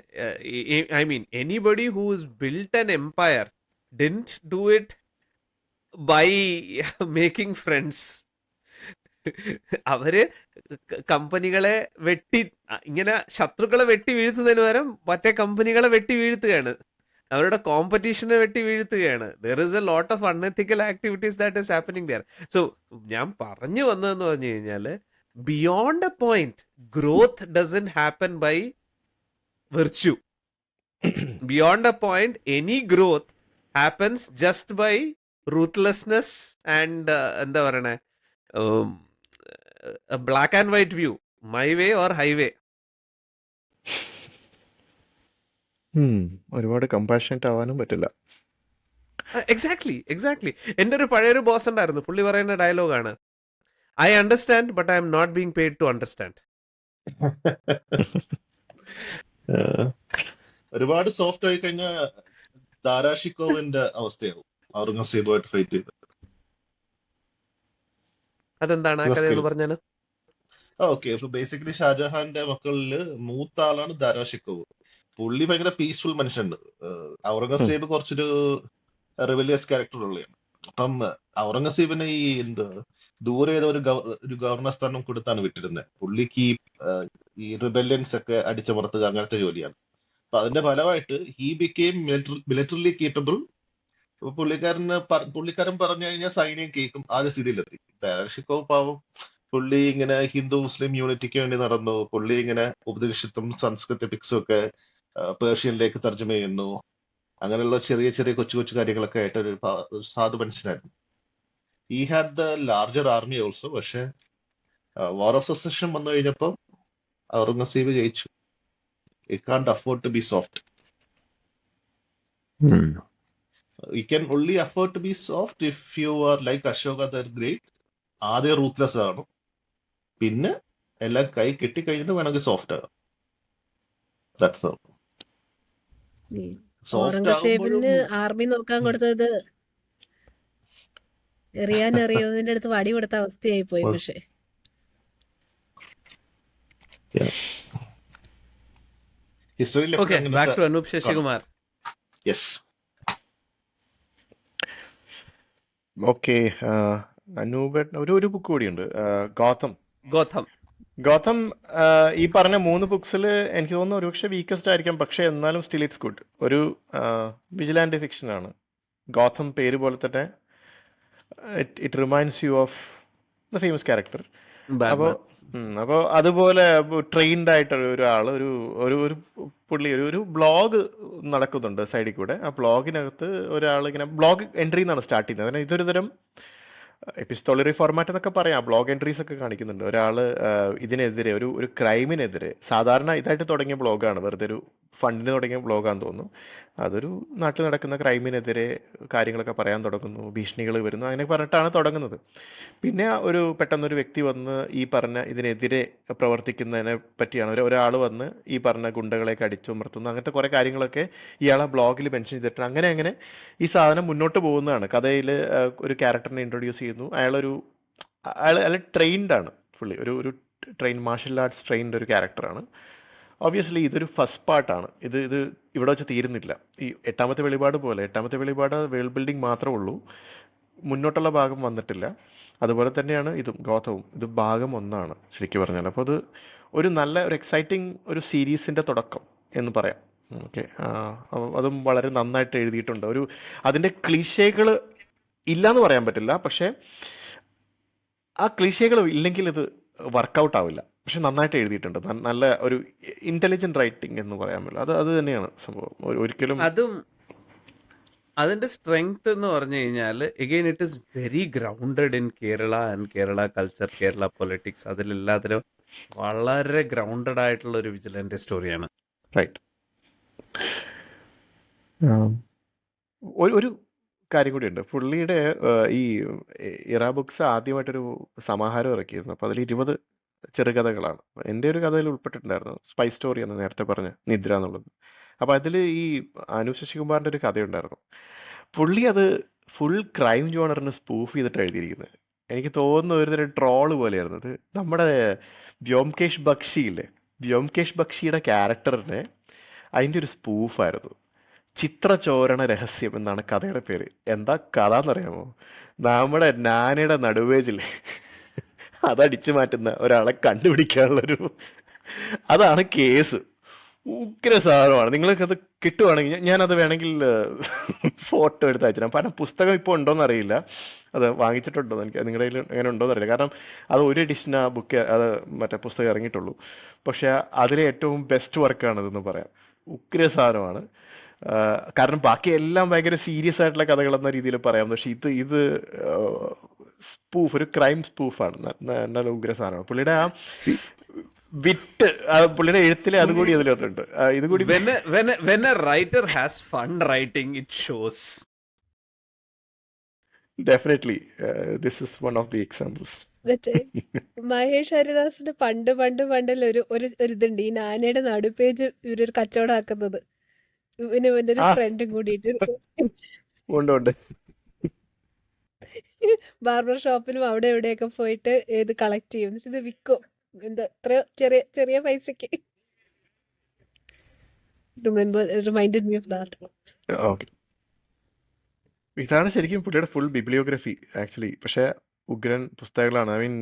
I mean, anybody who's built an empire didn't do it by making friends. അവര് കമ്പനികളെ ഇങ്ങനെ ശത്രുക്കളെ വെട്ടി വീഴ്ത്തുന്നതിന് പകരം മറ്റേ കമ്പനികളെ വെട്ടി വീഴ്ത്തുകയാണ്, അവരുടെ കോമ്പറ്റീഷനെ വെട്ടി വീഴ്ത്തുകയാണ്. There is a lot of unethical activities that is happening there. So ഞാൻ പറഞ്ഞു വന്നതെന്ന് പറഞ്ഞു കഴിഞ്ഞാല് beyond a point growth doesn't happen by virtue. Beyond a point any growth happens just by ruthlessness and എന്താ പറയണേ, black and white view, my way or highway. ഒരുപാട് compassionate ആവാനും പറ്റില്ല. എക്സാക്ട്ലി. എൻ്റെ ഒരു പഴയൊരു ബോസ് ഉണ്ടായിരുന്നു. പുള്ളി പറയുന്ന ഡയലോഗാണ്, I understand but I am not being paid to understand. ഒരുപാട് സോഫ്റ്റ് ആയി കഴിഞ്ഞാൽ ദാരാഷിക്കോവിന്റെ അവസ്ഥയാവും ഔറംഗസീബുമായിട്ട് ഫൈറ്റ് ചെയ്ത്. അതെന്താണ് ആ കഥ എന്ന് പറഞ്ഞാല്? ഓക്കെ. ഇപ്പൊ ബേസിക്കലി ഷാജഹാന്റെ മക്കളില് മൂത്ത ആളാണ് ദാരാ ഷിക്കോവ്. പുള്ളി ഭയങ്കര പീസ്ഫുൾ മനുഷ്യനുണ്ട്. ഔറംഗസേബ് കുറച്ചൊരു റിവലിയസ് ക്യാരക്ടർ ഉള്ളതാണ്. അപ്പം ഔറംഗസേബിന് ഈ എന്ത് ദൂരെ ഏതോ ഒരു ഗവർണർ സ്ഥാനം കൊടുത്താണ് വിട്ടിരുന്നത്. പുള്ളിക്ക് ഈ റിബല്യൻസ് ഒക്കെ അടിച്ചമർത്തുക അങ്ങനത്തെ ജോലിയാണ്. അപ്പൊ അതിന്റെ ഫലമായിട്ട് ഹി ബിക്കെയിം മിലിറ്ററിലി കേപ്പബിൾ. അപ്പൊ പുള്ളിക്കാരൻ പറഞ്ഞു കഴിഞ്ഞാൽ സൈന്യം കേൾക്കും. ആ ഒരു സ്ഥിതിയിലെത്തി. ദാരാഷിക്കോവ് പാവം പുള്ളി ഇങ്ങനെ ഹിന്ദു മുസ്ലിം യൂണിറ്റിക്ക് വേണ്ടി നടന്നു. പുള്ളി ഇങ്ങനെ ഉപനിഷത്തും സംസ്കൃത പിക്സും ഒക്കെ പേർഷ്യനിലേക്ക് തർജ്ജമ ചെയ്യുന്നു. അങ്ങനെയുള്ള ചെറിയ ചെറിയ കൊച്ചു കൊച്ചു കാര്യങ്ങളൊക്കെ ആയിട്ട് ഒരു സാധു മനുഷ്യനായിരുന്നു. ഈ had the larger army also. പക്ഷെ വാർ ഓഫ് സക്സഷൻ വന്നു കഴിഞ്ഞപ്പോൾ ഔറംഗസേബ് ജയിച്ചു. It can't afford to be soft. You can only afford to be soft if you are like Ashoka the Great. ആദ്യം റൂത്ത്ലെസ് ആണ്, പിന്നെ എല്ലാം കൈ കെട്ടിക്കഴിഞ്ഞിട്ട് വേണമെങ്കിൽ സോഫ്റ്റ് ആകാം. That's all. സോഫ്റ്റ് ആകുമ്പോഴും ഔറംഗസേബിന് ആർമി നോക്കാൻ കൊടുത്തത് എറിയാനറിയുന്നതിന്റെ അടുത്ത് വടി കൊടുത്ത അവസ്ഥയായി പോയി. പക്ഷെ ഹിസ്റ്ററിയിൽ okay, back to Anoop Sasikumar. Yes. Okay, Anoop ഒരു ബുക്ക് കൂടിയുണ്ട്, ഗോതം. ഗോതം ഈ പറഞ്ഞ 3 ബുക്സിൽ എനിക്ക് തോന്നുന്നു ഒരുപക്ഷെ വീക്കസ്റ്റ് ആയിരിക്കാം, പക്ഷെ എന്നാലും സ്റ്റിൽ ഇറ്റ്സ് ഗുഡ്. ഒരു വിജിലാൻഡ് ഫിക്ഷൻ ആണ് ഗോതം. പേര് പോലെ തന്നെ it reminds you of the famous character. അപ്പോൾ അതുപോലെ ട്രെയിൻഡ് ആയിട്ടുള്ള ഒരാൾ ഒരു പുള്ളി ഒരു ബ്ലോഗ് നടക്കുന്നുണ്ട് സൈഡിൽ കൂടെ. ആ ബ്ലോഗിനകത്ത് ഒരാൾ ഇങ്ങനെ ബ്ലോഗ് എൻട്രി എന്നാണ് സ്റ്റാർട്ട് ചെയ്യുന്നത്. കാരണം ഇതൊരു തരം എപ്പിസ്റ്റോളറി ഫോർമാറ്റ് എന്നൊക്കെ പറയാം. ബ്ലോഗ് എൻട്രീസ് ഒക്കെ കാണിക്കുന്നുണ്ട്. ഒരാൾ ഇതിനെതിരെ ഒരു ക്രൈമിനെതിരെ, സാധാരണ ഇതായിട്ട് തുടങ്ങിയ ബ്ലോഗാണ്, വെറുതെ ഒരു ഫണ്ടിന് തുടങ്ങിയ ബ്ലോഗാണെന്ന് തോന്നുന്നു. അതൊരു നാട്ടിൽ നടക്കുന്ന ക്രൈമിനെതിരെ കാര്യങ്ങളൊക്കെ പറയാൻ തുടങ്ങുന്നു, ഭീഷണികൾ വരുന്നു, അങ്ങനെ പറഞ്ഞിട്ടാണ് തുടങ്ങുന്നത്. പിന്നെ പെട്ടെന്നൊരു വ്യക്തി വന്ന് ഈ പറഞ്ഞ ഇതിനെതിരെ പ്രവർത്തിക്കുന്നതിനെ പറ്റിയാണ് ഒരാൾ വന്ന് ഈ പറഞ്ഞ ഗുണ്ടകളെയൊക്കെ അടിച്ചമർത്തുന്നു, അങ്ങനത്തെ കുറേ കാര്യങ്ങളൊക്കെ ഇയാളെ ബ്ലോഗിൽ മെൻഷൻ ചെയ്തിട്ടുണ്ട്. അങ്ങനെ ഈ സാധനം മുന്നോട്ട് പോകുന്നതാണ്. കഥയിൽ ഒരു ക്യാരക്ടറിനെ ഇൻട്രൊഡ്യൂസ് ചെയ്യുന്നു. അയാൾ ട്രെയിൻഡാണ് പുള്ളി, ഒരു ട്രെയിൻ മാർഷൽ ആർട്സ് ട്രെയിൻഡ് ഒരു ക്യാരക്ടറാണ്. ഒബ്വിയസ്ലി ഇതൊരു ഫസ്റ്റ് പാർട്ടാണ്. ഇത് ഇവിടെ വെച്ച് തീരുന്നില്ല. ഈ 8ാമത്തെ വെളിപാട് പോലെ 8ാമത്തെ വെളിപാട് വേൾഡ് ബിൽഡിംഗ് മാത്രമേ ഉള്ളൂ, മുന്നോട്ടുള്ള ഭാഗം വന്നിട്ടില്ല. അതുപോലെ തന്നെയാണ് ഗോതവും. ഇത് ഭാഗം 1 ശരിക്കും പറഞ്ഞാൽ. അപ്പോൾ അത് ഒരു നല്ല ഒരു എക്സൈറ്റിംഗ് ഒരു സീരീസിൻ്റെ തുടക്കം എന്ന് പറയാം. ഓക്കെ, അതും വളരെ നന്നായിട്ട് എഴുതിയിട്ടുണ്ട്. അതിൻ്റെ ക്ലീശകൾ ഇല്ലയെന്ന് പറയാൻ പറ്റില്ല, പക്ഷേ ആ ക്ലീശകൾ ഇല്ലെങ്കിൽ ഇത് വർക്കൗട്ട് ആവില്ല. പക്ഷെ നന്നായിട്ട് എഴുതിയിട്ടുണ്ട്. നല്ല ഒരു ഇന്റലിജന്റ് റൈറ്റിംഗ് എന്ന് പറയാൻ പറ്റില്ല. അത് തന്നെയാണ് സംഭവം. ഒരിക്കലും അതിന്റെ സ്ട്രെങ്ത് എന്ന് പറഞ്ഞു കഴിഞ്ഞാൽ again it is very grounded in Kerala and Kerala culture, Kerala politics. അതിലെല്ലാത്തിലും വളരെ ഗ്രൗണ്ടഡ് ആയിട്ടുള്ള ഒരു വിജിലന്റ് സ്റ്റോറിയാണ്. റൈറ്റ്. ഒരു കാര്യം കൂടിയുണ്ട്. പുള്ളിയുടെ ഈ ഇറ ബുക്സ് ആദ്യമായിട്ടൊരു സമാഹാരം ഇറക്കിയിരുന്നു. അപ്പോൾ അതിൽ 20 ചെറുകഥകളാണ്. എൻ്റെ ഒരു കഥയിൽ ഉൾപ്പെട്ടിട്ടുണ്ടായിരുന്നു, സ്പൈ സ്റ്റോറി എന്ന് നേരത്തെ പറഞ്ഞ നിദ്ര എന്നുള്ളത്. അപ്പോൾ അതിൽ ഈ അനൂപ് ശശികുമാറിൻ്റെ ഒരു കഥയുണ്ടായിരുന്നു. പുള്ളി അത് ഫുൾ ക്രൈം ജോണറിന് സ്പൂഫ് ചെയ്തിട്ട് എഴുതിയിരിക്കുന്നത്. എനിക്ക് തോന്നുന്നു ഒരുതരം ട്രോള് പോലെയായിരുന്നു അത്. നമ്മുടെ വ്യോംകേഷ് ബക്ഷിയില്ലേ, വ്യോംകേഷ് ബക്ഷിയുടെ ക്യാരക്ടറിനെ അതിൻ്റെ ഒരു സ്പൂഫായിരുന്നു. ചിത്രചോരണ രഹസ്യം എന്നാണ് കഥയുടെ പേര്. എന്താ കഥ എന്നറിയാമോ? നമ്മുടെ നാനയുടെ നടുവേജില്ലേ, അതടിച്ചു മാറ്റുന്ന ഒരാളെ കണ്ടുപിടിക്കാനുള്ളൊരു, അതാണ് കേസ്. ഉഗ്ര സാധനമാണ്. നിങ്ങൾക്കത് കിട്ടുവാണെങ്കിൽ ഞാനത് വേണമെങ്കിൽ ഫോട്ടോ എടുത്ത് അയച്ചുതരാം. കാരണം പുസ്തകം ഇപ്പോൾ ഉണ്ടോയെന്ന് അറിയില്ല, അത് വാങ്ങിച്ചിട്ടുണ്ടോ എനിക്ക് നിങ്ങളുടെ കയ്യിൽ അങ്ങനെ ഉണ്ടോയെന്ന് അറിയില്ല. കാരണം അത് ഒരു എഡിഷൻ ആ ബുക്ക് മറ്റേ പുസ്തകം ഇറങ്ങിയിട്ടുള്ളൂ. പക്ഷേ അതിലെ ഏറ്റവും ബെസ്റ്റ് വർക്കാണിതെന്ന് പറയാം. ഉഗ്ര സാധനമാണ്. കാരണം ബാക്കി എല്ലാം ഭയങ്കര സീരിയസ് ആയിട്ടുള്ള കഥകളെന്ന രീതിയിൽ പറയാം. പക്ഷെ ഇത് സ്പൂഫ്, ഒരു ക്രൈം സ്പൂഫാണ്. നല്ല ഉഗ്ര സാധനമാണ്. പുള്ളിയുടെ ആ വിറ്റ്, പുള്ളിയുടെ എഴുത്തിലെ അതുകൂടി അതിലുണ്ട്. ഇതുകൂടി when a writer has fun writing, it shows. Definitely, this is one of the examples. Mahesh ഹരിദാസിന്റെ പണ്ടിൽ ഒരു ഇതുണ്ട്, ഈ നാനയുടെ നടുപേജ് ഇവരൊരു കച്ചവടം ആക്കുന്നത്. ഇവന്റെ ഒരു ഫ്രണ്ടും കൂടിയിട്ട് ഉണ്ട്. ബാർബർ ഷോപ്പിലും അവിടെ എവിടെയൊക്കെ പോയിട്ട് ഇത് കളക്ട് ചെയ്യും, എന്നിട്ട് ഇത് വിൽക്കും. എന്താ ഇത്ര ചെറിയ ചെറിയ പൈസക്ക് reminded me of that. Okay. ഇതാണ് ശരിക്കും പുള്ളിയുടെ ഫുൾ ബിബ്ലിയോഗ്രഫി ആക്ച്വലി. പക്ഷേ ഉഗ്രൻ പുസ്തകങ്ങളാണ്. ഐ മീൻ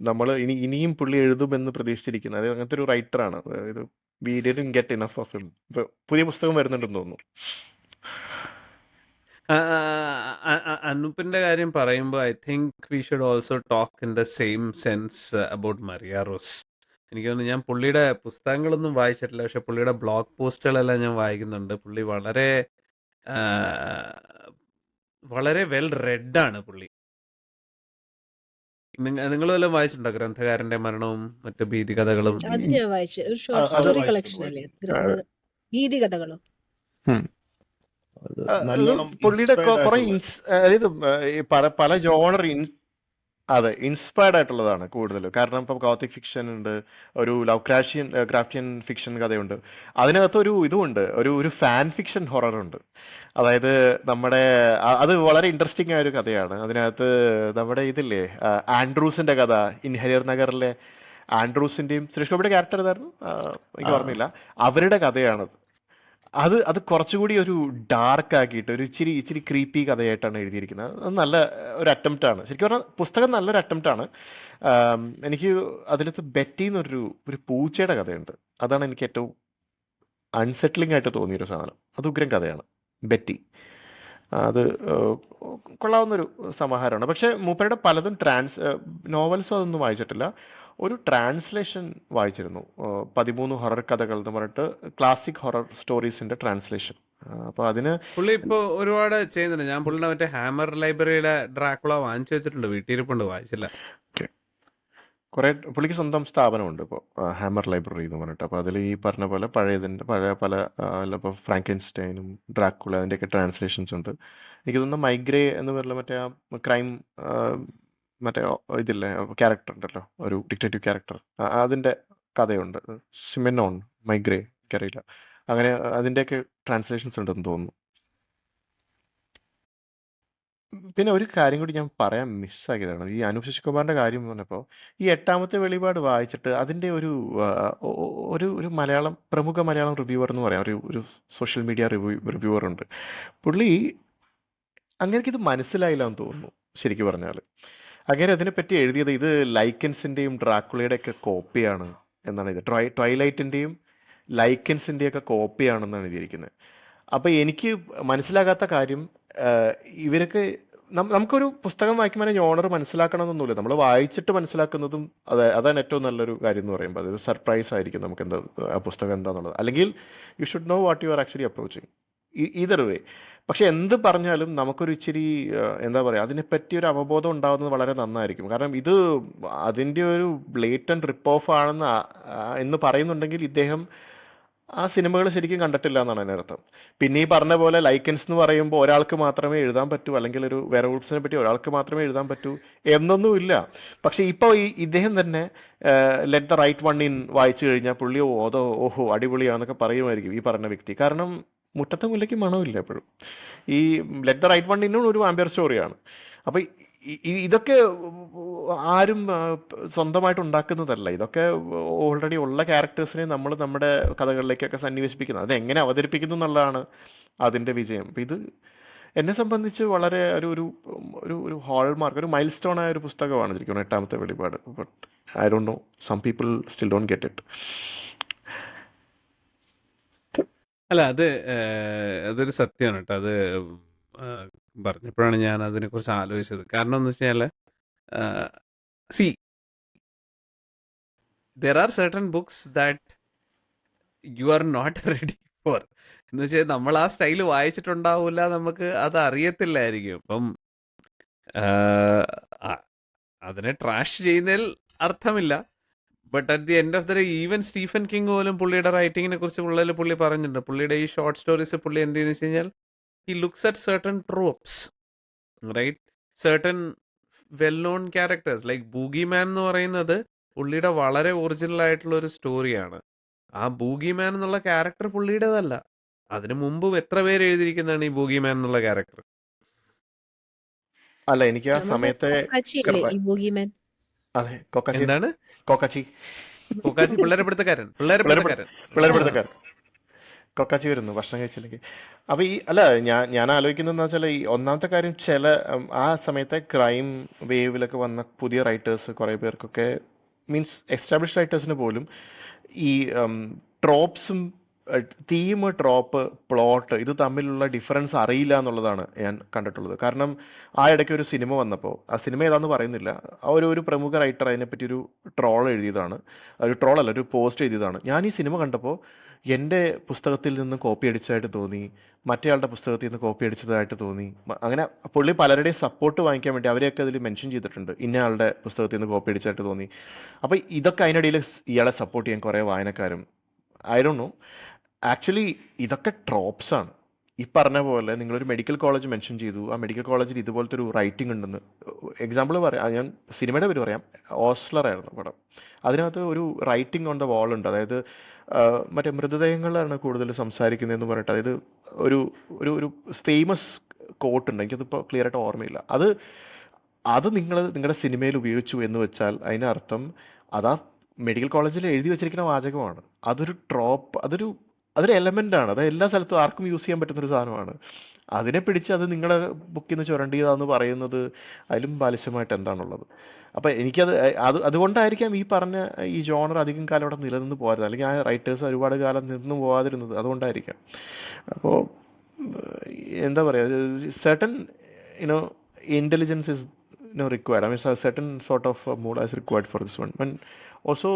നമ്മൾ ഇനിയും പുള്ളി എഴുതുമെന്ന് പ്രതീക്ഷിച്ചിരിക്കുന്നത്. അത് അങ്ങനത്തെ ഒരു റൈറ്ററാണ്. ഇത് we didn't get enough of him. ഇപ്പോൾ പുതിയ പുസ്തകം വരുന്നുണ്ടെന്ന് തോന്നുന്നു. അനൂപിന്റെ കാര്യം പറയുമ്പോൾ I think we should also talk in the same sense about Maria Rose. എനിക്ക് തോന്നുന്നു ഞാൻ പുള്ളിയുടെ പുസ്തകങ്ങളൊന്നും വായിച്ചിട്ടില്ല, പക്ഷെ പുള്ളിയുടെ ബ്ലോഗ് പോസ്റ്റുകളെല്ലാം ഞാൻ വായിക്കുന്നുണ്ട്. പുള്ളി വളരെ വളരെ വെൽ റെഡാണ് പുള്ളി. നിങ്ങൾ വല്ലതും വായിച്ചിട്ടുണ്ടോ ഗ്രന്ഥകാരന്റെ മരണവും മറ്റു ഭീതികഥകളും? അത് ഞാൻ വായിച്ചു. ഒരു ഷോർട്ട് അത് സ്റ്റോറി വായിച്ചിട്ടുണ്ട്, കളക്ഷൻ അല്ലേ ഭീതി കഥകളോ? അത് അത് നല്ലോണം പുള്ളിയുടെ ഇൻസ്പയർഡ് കുറെ ആയിട്ടുള്ള അതായത് ഈ പല ജോണർ അതെ ഇൻസ്പയർഡ് ആയിട്ടുള്ളതാണ് കൂടുതൽ. കാരണം ഇപ്പം ഗോത്തിക് ഫിക്ഷൻ ഉണ്ട്, ഒരു ക്രാഫ്റ്റിയൻ ഫിക്ഷൻ കഥയുണ്ട്, അതിനകത്ത് ഒരു ഇതുമുണ്ട്, ഒരു ഫാൻ ഫിക്ഷൻ ഹൊറർ ഉണ്ട്. അതായത് നമ്മുടെ അത് വളരെ ഇൻട്രസ്റ്റിംഗ് ആയ ഒരു കഥയാണ്. അതിനകത്ത് നമ്മുടെ ഇതില്ലേ ആൻഡ്രൂസിന്റെ കഥ, ഇൻഹരിയർ നഗറിലെ ആൻഡ്രൂസിന്റെയും സുരേഷ് ഗോപിയുടെ ക്യാരക്ടർ ഏതായിരുന്നു എനിക്ക് ആ ഓർമ്മയില്ല, അവരുടെ കഥയാണത്. അത് കുറച്ചുകൂടി ഒരു ഡാർക്ക് ആക്കിയിട്ട് ഒരു ഇച്ചിരി ക്രീപ്പി കഥയായിട്ടാണ് എഴുതിയിരിക്കുന്നത്. അത് നല്ല ഒരു അറ്റംപ്റ്റ് ആണ്. ശരിക്കും പറഞ്ഞാൽ പുസ്തകം നല്ലൊരു അറ്റംപ്റ്റ് ആണ്. എനിക്ക് അതിലത്ത് ബെറ്റി ഒരു പൂച്ചയുടെ കഥയുണ്ട്. അതാണ് എനിക്ക് ഏറ്റവും അൺസെറ്റിലിംഗ് ആയിട്ട് തോന്നിയൊരു സാധനം. അത് ഉഗ്രം കഥയാണ് ബെറ്റി. അത് കൊള്ളാവുന്നൊരു സമാഹാരമാണ്. പക്ഷേ മൂപ്പരുടെ പലതും നോവൽസും അതൊന്നും വായിച്ചിട്ടില്ല. ഒരു ട്രാൻസ്ലേഷൻ വായിച്ചിരുന്നു, 13 ഹൊറർ കഥകൾ എന്ന് പറഞ്ഞിട്ട് ക്ലാസിക് ഹൊറർ സ്റ്റോറീസിന്റെ ട്രാൻസ്ലേഷൻ. അപ്പോൾ അതിന് പുള്ളി ഇപ്പൊ ഒരുപാട് ചെയ്യുന്നുണ്ട്. ഞാൻ പുള്ളിയുടെ മറ്റേ ഹാമർ ലൈബ്രറിയിലെ ഡ്രാക്കുള വാങ്ങിച്ചു വെച്ചിട്ടുണ്ട്, വീട്ടിലിരിപ്പുണ്ട്, വായിച്ചില്ല. കുറേ പുള്ളിക്ക് സ്വന്തം സ്ഥാപനമുണ്ട് ഇപ്പോൾ, ഹാമർ ലൈബ്രറി എന്ന് പറഞ്ഞിട്ട്. അപ്പോൾ അതിൽ ഈ പറഞ്ഞ പോലെ പഴയ പല ഇപ്പോൾ ഫ്രാങ്കൻസ്റ്റൈനും ഡ്രാക്കുള അതിൻ്റെയൊക്കെ ട്രാൻസ്ലേഷൻസ് ഉണ്ട്. എനിക്ക് തോന്നുന്നു മൈഗ്രേ എന്ന് പറയുന്ന മറ്റേ ആ ക്രൈം മറ്റേ ഇതില്ലേ ക്യാരക്ടർ ഉണ്ടല്ലോ, ഒരു ഡിക്റ്റേറ്റീവ് ക്യാരക്ടർ, അതിൻ്റെ കഥയുണ്ട്. സിമെനോൺ മൈഗ്രേ എനിക്കറിയില്ല. അങ്ങനെ അതിൻ്റെയൊക്കെ ട്രാൻസ്ലേഷൻസ് ഉണ്ടെന്ന് തോന്നുന്നു. പിന്നെ ഒരു കാര്യം കൂടി ഞാൻ പറയാൻ മിസ്സാക്കിയതാണ്. ഈ അനൂപ് ശശികുമാറിൻ്റെ കാര്യം പറഞ്ഞപ്പോൾ, ഈ 8ാമത്തെ വെളിപാട് വായിച്ചിട്ട് അതിൻ്റെ ഒരു പ്രമുഖ മലയാളം റിവ്യൂവർ എന്ന് പറയാം, ഒരു സോഷ്യൽ മീഡിയ റിവ്യൂവർ ഉണ്ട്. പുള്ളി അങ്ങനെയൊക്കെ മനസ്സിലായില്ല എന്ന് തോന്നുന്നു ശരിക്കും പറഞ്ഞാൽ. അങ്ങനെ അതിനെപ്പറ്റി എഴുതിയത് ഇത് ലൈക്കൻസിൻ്റെയും ഡ്രാക്കുളയുടെയൊക്കെ കോപ്പിയാണ് എന്നാണ് ഇത്. ട്വൈലൈറ്റിൻ്റെയും ലൈക്കൻസിൻ്റെയൊക്കെ കോപ്പിയാണെന്നാണ് എഴുതിയിരിക്കുന്നത്. അപ്പോൾ എനിക്ക് മനസ്സിലാകാത്ത കാര്യം, ഇവരൊക്കെ നമുക്കൊരു പുസ്തകം വായിക്കുമ്പോൾ ജോണർ മനസ്സിലാക്കണമെന്നൊന്നുമില്ല, നമ്മൾ വായിച്ചിട്ട് മനസ്സിലാക്കുന്നതും അതാണ് ഏറ്റവും നല്ലൊരു കാര്യം എന്ന് പറയുമ്പോൾ. അതൊരു സർപ്രൈസ് ആയിരിക്കും നമുക്ക് ആ പുസ്തകം എന്താണെന്നുള്ളത്. അല്ലെങ്കിൽ you should know what you are actually approaching either way. പക്ഷെ എന്ത് പറഞ്ഞാലും നമുക്കൊരു ഇച്ചിരി എന്താ പറയുക, അതിനെപ്പറ്റി ഒരു അവബോധം ഉണ്ടാകുന്നത് വളരെ നന്നായിരിക്കും. കാരണം ഇത് അതിൻ്റെ ഒരു ബ്ലേറ്റൻറ്റ് റിപ്പ് ഓഫ് ആണെന്ന് എന്ന് പറയുന്നുണ്ടെങ്കിൽ ഇദ്ദേഹം ആ സിനിമകൾ ശരിക്കും കണ്ടിട്ടില്ല എന്നാണ് എൻ്റെ അർത്ഥം. പിന്നെ ഈ പറഞ്ഞ പോലെ ലൈക്കൻസ് എന്ന് പറയുമ്പോൾ ഒരാൾക്ക് മാത്രമേ എഴുതാൻ പറ്റൂ, അല്ലെങ്കിൽ ഒരു വെയർവൂൾഫ്സിനെ പറ്റി ഒരാൾക്ക് മാത്രമേ എഴുതാൻ പറ്റൂ എന്നൊന്നുമില്ല. പക്ഷേ ഇപ്പോൾ ഇദ്ദേഹം തന്നെ let the right one in വായിച്ചു കഴിഞ്ഞാൽ പുള്ളി ഓഹോ അടിപൊളിയാന്നൊക്കെ പറയുമായിരിക്കും ഈ പറഞ്ഞ വ്യക്തി. കാരണം മുറ്റത്തെ മുല്ലയ്ക്ക് മണമില്ല എപ്പോഴും. ഈ ലെറ്റ് ദ റൈറ്റ് വൺ ഇന്നും ഒരു ആംബിയർ സ്റ്റോറിയാണ്. അപ്പോൾ ഇതൊക്കെ ആരും സ്വന്തമായിട്ട് ഉണ്ടാക്കുന്നതല്ല. ഇതൊക്കെ ഓൾറെഡി ഉള്ള ക്യാരക്ടേഴ്സിനെ നമ്മൾ നമ്മുടെ കഥകളിലേക്കൊക്കെ സന്നിവേശിപ്പിക്കുന്നത്. അതെങ്ങനെ അവതരിപ്പിക്കുന്നു എന്നുള്ളതാണ് അതിൻ്റെ വിജയം. അപ്പം ഇത് എന്നെ സംബന്ധിച്ച് വളരെ ഒരു ഹോൾമാർക്ക്, ഒരു മൈൽ സ്റ്റോൺ ആയ ഒരു പുസ്തകമാണ് ശരിക്കും 8ാമത്തെ വെളിപാട്. But I don't know, some people still don't get it. അല്ല, അതൊരു സത്യമാണ് കേട്ടോ. അത് പറഞ്ഞപ്പോഴാണ് ഞാൻ അതിനെക്കുറിച്ച് ആലോചിച്ചത്. കാരണം എന്ന് വെച്ച് കഴിഞ്ഞാൽ see there are certain books that you are not ready for. എന്ന് വെച്ചാൽ നമ്മൾ ആ സ്റ്റൈൽ വായിച്ചിട്ടുണ്ടാവില്ല, നമുക്ക് അത് അറിയത്തില്ലായിരിക്കും. അപ്പം അതിനെ ട്രാഷ് ചെയ്യുന്നതിൽ അർത്ഥമില്ല. But at the end of the day even Stephen king പോലും പുള്ളിയുടെ റൈറ്റിങ്ങിനെ കുറിച്ച് പുള്ളി പറഞ്ഞിട്ടുണ്ട്. പുള്ളിയുടെ ഈ ഷോർട്ട് സ്റ്റോറീസ് പുള്ളി എന്ത് ചെയ്യുന്ന വെച്ച് കഴിഞ്ഞാൽ he looks at certain tropes, right? Certain well-known characters like Boogeyman എന്ന് പറയുന്നത് പുള്ളിയുടെ വളരെ ഒറിജിനൽ ആയിട്ടുള്ള ഒരു സ്റ്റോറിയാണ്. ആ ബൂഗിമാൻ എന്നുള്ള ക്യാരക്ടർ പുള്ളിയുടേതല്ല. അതിനു മുമ്പും എത്ര പേര് എഴുതിയിരിക്കുന്നതാണ് ഈ ബൂഗിമാൻ എന്നുള്ള ക്യാരക്ടർ. അല്ല, എനിക്ക് ആ നമ്മുടെ സമയത്തെ കൊക്കാച്ചിയല്ലേ ഈ ബോഗിമാൻ? അതെ കൊക്കാച്ചി എന്താണ്? കൊക്കാച്ചി കൊക്കാച്ചി പിള്ളേരെ പിടുത്തക്കാരൻ പിള്ളേർ പിള്ളേരെ പിള്ളേർ ആ പിടുത്തക്കാർ കൊക്കാച്ചി വരുന്നു ഭക്ഷണം കഴിച്ചില്ലെങ്കിൽ. അപ്പോൾ ഈ അല്ല ഞാൻ ആലോചിക്കുന്നതെന്ന് വെച്ചാൽ ഈ ഒന്നാമത്തെ കാര്യം ആ സമയത്തെ ക്രൈം വേവിലൊക്കെ വന്ന പുതിയ റൈറ്റേഴ്സ് കുറേ പേർക്കൊക്കെ മീൻസ് എസ്റ്റാബ്ലിഷ് റൈറ്റേഴ്സിന് പോലും ഈ ട്രോപ്സും തീം, ട്രോപ്പ്, പ്ലോട്ട് ഇത് തമ്മിലുള്ള ഡിഫറൻസ് അറിയില്ല എന്നുള്ളതാണ് ഞാൻ കണ്ടിട്ടുള്ളത്. കാരണം ആ ഇടയ്ക്ക് ഒരു സിനിമ വന്നപ്പോൾ, ആ സിനിമ ഏതാണെന്ന് പറയുന്നില്ല, ആ ഒരു പ്രമുഖ റൈറ്റർ അതിനെപ്പറ്റി ഒരു ട്രോൾ എഴുതിയതാണ്. ഒരു ട്രോളല്ല, ഒരു പോസ്റ്റ് എഴുതിയതാണ്. ഞാൻ ഈ സിനിമ കണ്ടപ്പോൾ എൻ്റെ പുസ്തകത്തിൽ നിന്ന് കോപ്പി അടിച്ചതായിട്ട് തോന്നി, മറ്റേയാളുടെ പുസ്തകത്തിൽ നിന്ന് കോപ്പി അടിച്ചതായിട്ട് തോന്നി. അങ്ങനെ പുള്ളി പലരുടെയും സപ്പോർട്ട് വാങ്ങിക്കാൻ വേണ്ടി അവരെയൊക്കെ അതിൽ മെൻഷൻ ചെയ്തിട്ടുണ്ട്, ഇന്ന ആളുടെ പുസ്തകത്തിൽ നിന്ന് കോപ്പി അടിച്ചതായിട്ട് തോന്നി. അപ്പോൾ ഇതൊക്കെ അതിനിടയിൽ ഇയാളെ സപ്പോർട്ട് ചെയ്യാൻ കുറേ വായനക്കാരും, ഐ ഡോണ്ട് നോ. ആക്ച്വലി ഇതൊക്കെ ട്രോപ്സാണ്. ഈ പറഞ്ഞ പോലെ നിങ്ങളൊരു മെഡിക്കൽ കോളേജ് മെൻഷൻ ചെയ്തു, ആ മെഡിക്കൽ കോളേജിൽ ഇതുപോലത്തെ ഒരു റൈറ്റിംഗ് ഉണ്ടെന്ന്. എക്സാമ്പിൾ പറയാം, ഞാൻ സിനിമയുടെ പേര് പറയാം. ഓസ്ലർ ആയിരുന്നു പടം. അതിനകത്ത് ഒരു റൈറ്റിംഗ് ഓൺ ദ വാൾ ഉണ്ട്. അതായത് മറ്റേ മൃതദേഹങ്ങളാണ് കൂടുതൽ സംസാരിക്കുന്നതെന്ന് പറഞ്ഞിട്ട് അതായത് ഒരു ഒരു ഒരു ഫേമസ് കോട്ടുണ്ട്, എനിക്കതിപ്പോൾ ക്ലിയർ ആയിട്ട് ഓർമ്മയില്ല. അത് നിങ്ങളുടെ സിനിമയിൽ ഉപയോഗിച്ചു എന്ന് വെച്ചാൽ അതിനർത്ഥം അതാ മെഡിക്കൽ കോളേജിൽ എഴുതി വെച്ചിരിക്കുന്ന വാചകമാണ്. അതൊരു ട്രോപ്പ്, അതൊരു എലമെൻ്റാണ്. അത് എല്ലാ സ്ഥലത്തും ആർക്കും യൂസ് ചെയ്യാൻ പറ്റുന്നൊരു സാധനമാണ്. അതിനെ പിടിച്ച് അത് നിങ്ങളുടെ ബുക്കിൽ നിന്ന് ചുരണ്ടിയതാന്ന് പറയുന്നത് അതിലും ബാലിശമായിട്ട് എന്താണുള്ളത്? അപ്പോൾ അതുകൊണ്ടായിരിക്കാം ഈ പറഞ്ഞ ഈ ജോണർ അധികം കാലം അവിടെ നിലനിന്ന് പോകാറുത്, അല്ലെങ്കിൽ ആ റൈറ്റേഴ്സ് ഒരുപാട് കാലം നിന്ന് പോകാതിരുന്നത് അതുകൊണ്ടായിരിക്കാം. അപ്പോൾ എന്താ പറയുക, certain intelligence is required. I mean, a certain sort of mood is required for this one. And also,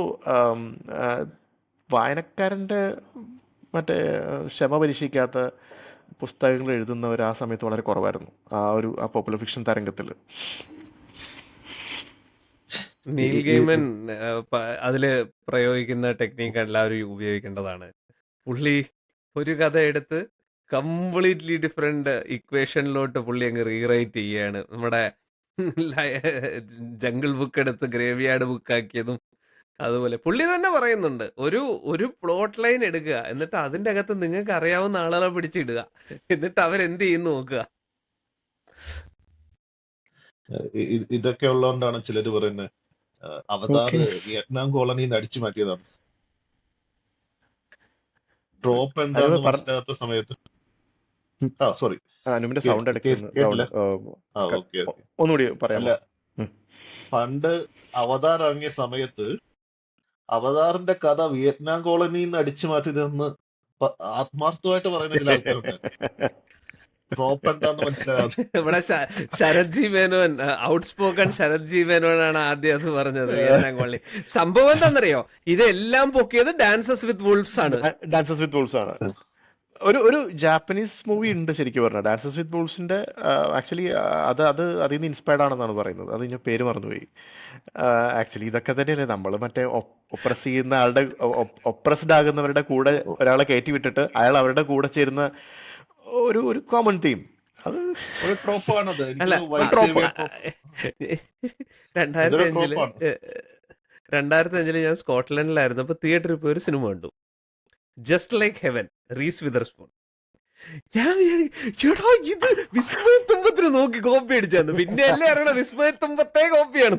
വായനക്കാരൻ്റെ മറ്റേ ക്ഷമ പരീക്ഷിക്കാത്ത പുസ്തകങ്ങൾ എഴുതുന്നവർ ആ സമയത്ത് വളരെ കുറവായിരുന്നു ആ പോപ്പുലർ ഫിക്ഷൻ തരംഗത്തിൽ. നീൽ ഗെയ്മൻ അതില് പ്രയോഗിക്കുന്ന ടെക്നീക്ക് എല്ലാവരും ഉപയോഗിക്കേണ്ടതാണ്. പുള്ളി ഒരു കഥ എടുത്ത് കംപ്ലീറ്റ്ലി ഡിഫറെന്റ് ഇക്വേഷനിലോട്ട് പുള്ളി അങ്ങ് റീറൈറ്റ് ചെയ്യാണ്. നമ്മുടെ ജംഗിൾ ബുക്ക് എടുത്ത് ഗ്രേവിയാർഡ് ബുക്കാക്കിയതും അതുപോലെ പുള്ളി തന്നെ പറയുന്നുണ്ട്, ഒരു പ്ലോട്ട് ലൈൻ എടുക്കുക, എന്നിട്ട് അതിന്റെ അകത്ത് നിങ്ങൾക്ക് അറിയാവുന്ന ആളുകളെ പിടിച്ചിടുക, എന്നിട്ട് അവരെന്ത് ചെയ്യുന്നു നോക്കുക. ഇതൊക്കെ ഉള്ളതുകൊണ്ടാണ് ചിലര് പറയുന്നത് അവതാർ വിയറ്റ്നാം കോളനിന്ന് അടിച്ചു മാറ്റിയതാണ്. ട്രോപ്പ് എന്താന്ന് മനസ്സിലാകാത്ത സമയത്ത് സോറി സൗണ്ട് ഒന്നുകൂടി പറയാം. പണ്ട് അവതാർ ഇറങ്ങിയ സമയത്ത് അവതാറിന്റെ കഥ വിയറ്റ്നാം കോളനിയിൽ നിന്ന് അടിച്ചു മാറ്റിയതെന്ന് ആത്മാർത്ഥമായിട്ട് പറയുന്ന ചില ആൾക്കാരുണ്ട്. ട്രോപ്പ് എന്താന്ന് മനസ്സിലാകാതെ. ഇവിടെ ശരത്ജി മേനോൻ, ഔട്ട് സ്പോക്കൺ ശരത്ജി മേനോനാണ് ആദ്യം അത് പറഞ്ഞത് വിയറ്റ്നാം കോളനി. സംഭവം എന്താണെന്നറിയോ, ഇതെല്ലാം പൊക്കിയത് ഡാൻസസ് വിത്ത് വൂൾഫ്സ് ആണ്. ഒരു ജാപ്പനീസ് മൂവി ഉണ്ട് ശരിക്കും പറഞ്ഞാൽ, ഡാൻസസ് വിത്ത് വൂൾഫ്സിന്റെ. ആക്ച്വലി അതിൽ നിന്ന് ഇൻസ്പയർഡ് ആണെന്നാണ് പറയുന്നത്. അത് ഞാൻ പേര് മറന്നുപോയി. ആക്ച്വലി ഇതൊക്കെ തന്നെയല്ലേ നമ്മൾ മറ്റേ ഒപ്രസ് ചെയ്യുന്ന ആളുടെ ഒപ്രസ്ഡ് ആകുന്നവരുടെ കൂടെ ഒരാളെ കയറ്റി വിട്ടിട്ട് അയാൾ അവരുടെ കൂടെ ചേരുന്ന ഒരു കോമൺ തീം. അത് ഒരു ട്രോപ്പാണത്. അല്ല, 2005 ഞാൻ സ്കോട്ട്ലൻഡിലായിരുന്നു. അപ്പൊ തിയേറ്ററിൽ പോയി ഒരു സിനിമ കണ്ടു, ജസ്റ്റ് ലൈക്ക് ഹെവൻ, റീസ് വിതർസ്പൂൺ. ഞാൻ ചേട്ടാ ഇത് വിസ്മയത്തുമ്പത്തിന് നോക്കി കോപ്പി അടിച്ചാന്ന്. പിന്നെ അല്ലേ അറിയണ വിസ്മയത്തുമ്പത്തെ കോപ്പിയാണ്.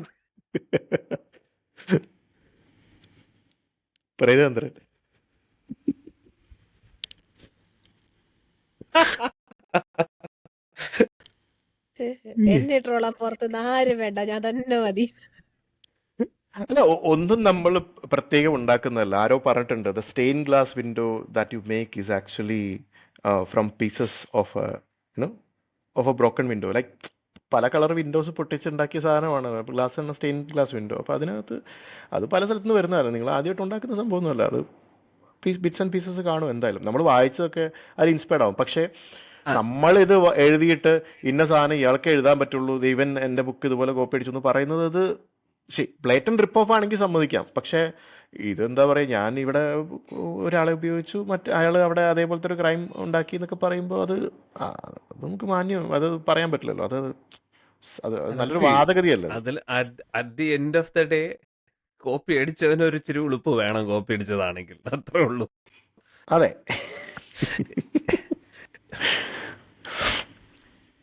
എന്നെ ട്രോളാ പുറത്തുനിന്ന് ആരും വേണ്ട, ഞാൻ തന്നെ മതി. അല്ല, ഒന്നും നമ്മൾ പ്രത്യേകം ഉണ്ടാക്കുന്നതല്ല. ആരോ പറഞ്ഞിട്ടുണ്ട്, the stain glass window that you make is actually from pieces of a broken window. Like പല കളർ വിൻഡോസ് പൊട്ടിച്ചുണ്ടാക്കിയ സാധനമാണ് ഗ്ലാസ് എന്ന സ്റ്റെയിൻ ഗ്ലാസ് വിൻഡോ. അപ്പോൾ അതിനകത്ത് അത് പല സ്ഥലത്ത് നിന്ന് വരുന്നതല്ല, നിങ്ങൾ ആദ്യമായിട്ട് ഉണ്ടാക്കുന്ന സംഭവമൊന്നുമല്ല. അത് ബിറ്റ്സ് ആൻഡ് പീസസ് കാണും. എന്തായാലും നമ്മൾ വായിച്ചതൊക്കെ അത് ഇൻസ്പയർഡ് ആവും. പക്ഷേ നമ്മളിത് എഴുതിയിട്ട് ഇന്ന സാധനം ഇയാൾക്ക് എഴുതാൻ പറ്റുള്ളൂ, ഇവൻ എൻ്റെ ബുക്ക് ഇതുപോലെ കോപ്പി അടിച്ചു എന്ന് പറയുന്നത്, അത് ബ്ലേറ്റന്റ് റിപ്പ് ഓഫ് ആണെങ്കിൽ സമ്മതിക്കാം. പക്ഷേ ഇതെന്താ പറയുക, ഞാൻ ഇവിടെ ഒരാളെ ഉപയോഗിച്ചു, അയാൾ അവിടെ അതേപോലത്തെ ഒരു ക്രൈം ഉണ്ടാക്കി എന്നൊക്കെ പറയുമ്പോൾ അത് നമുക്ക് മാന്യം അത് പറയാൻ പറ്റില്ലല്ലോ. അത് നല്ലൊരു വാദഗതിയല്ല. അതിൽ at the end of the day copy അടിച്ചവന് ഒരു ഇച്ചിരി ഉളുപ്പ് വേണം, കോപ്പി അടിച്ചതാണെങ്കിൽ. അത്രേ ഉള്ളൂ. അതെ.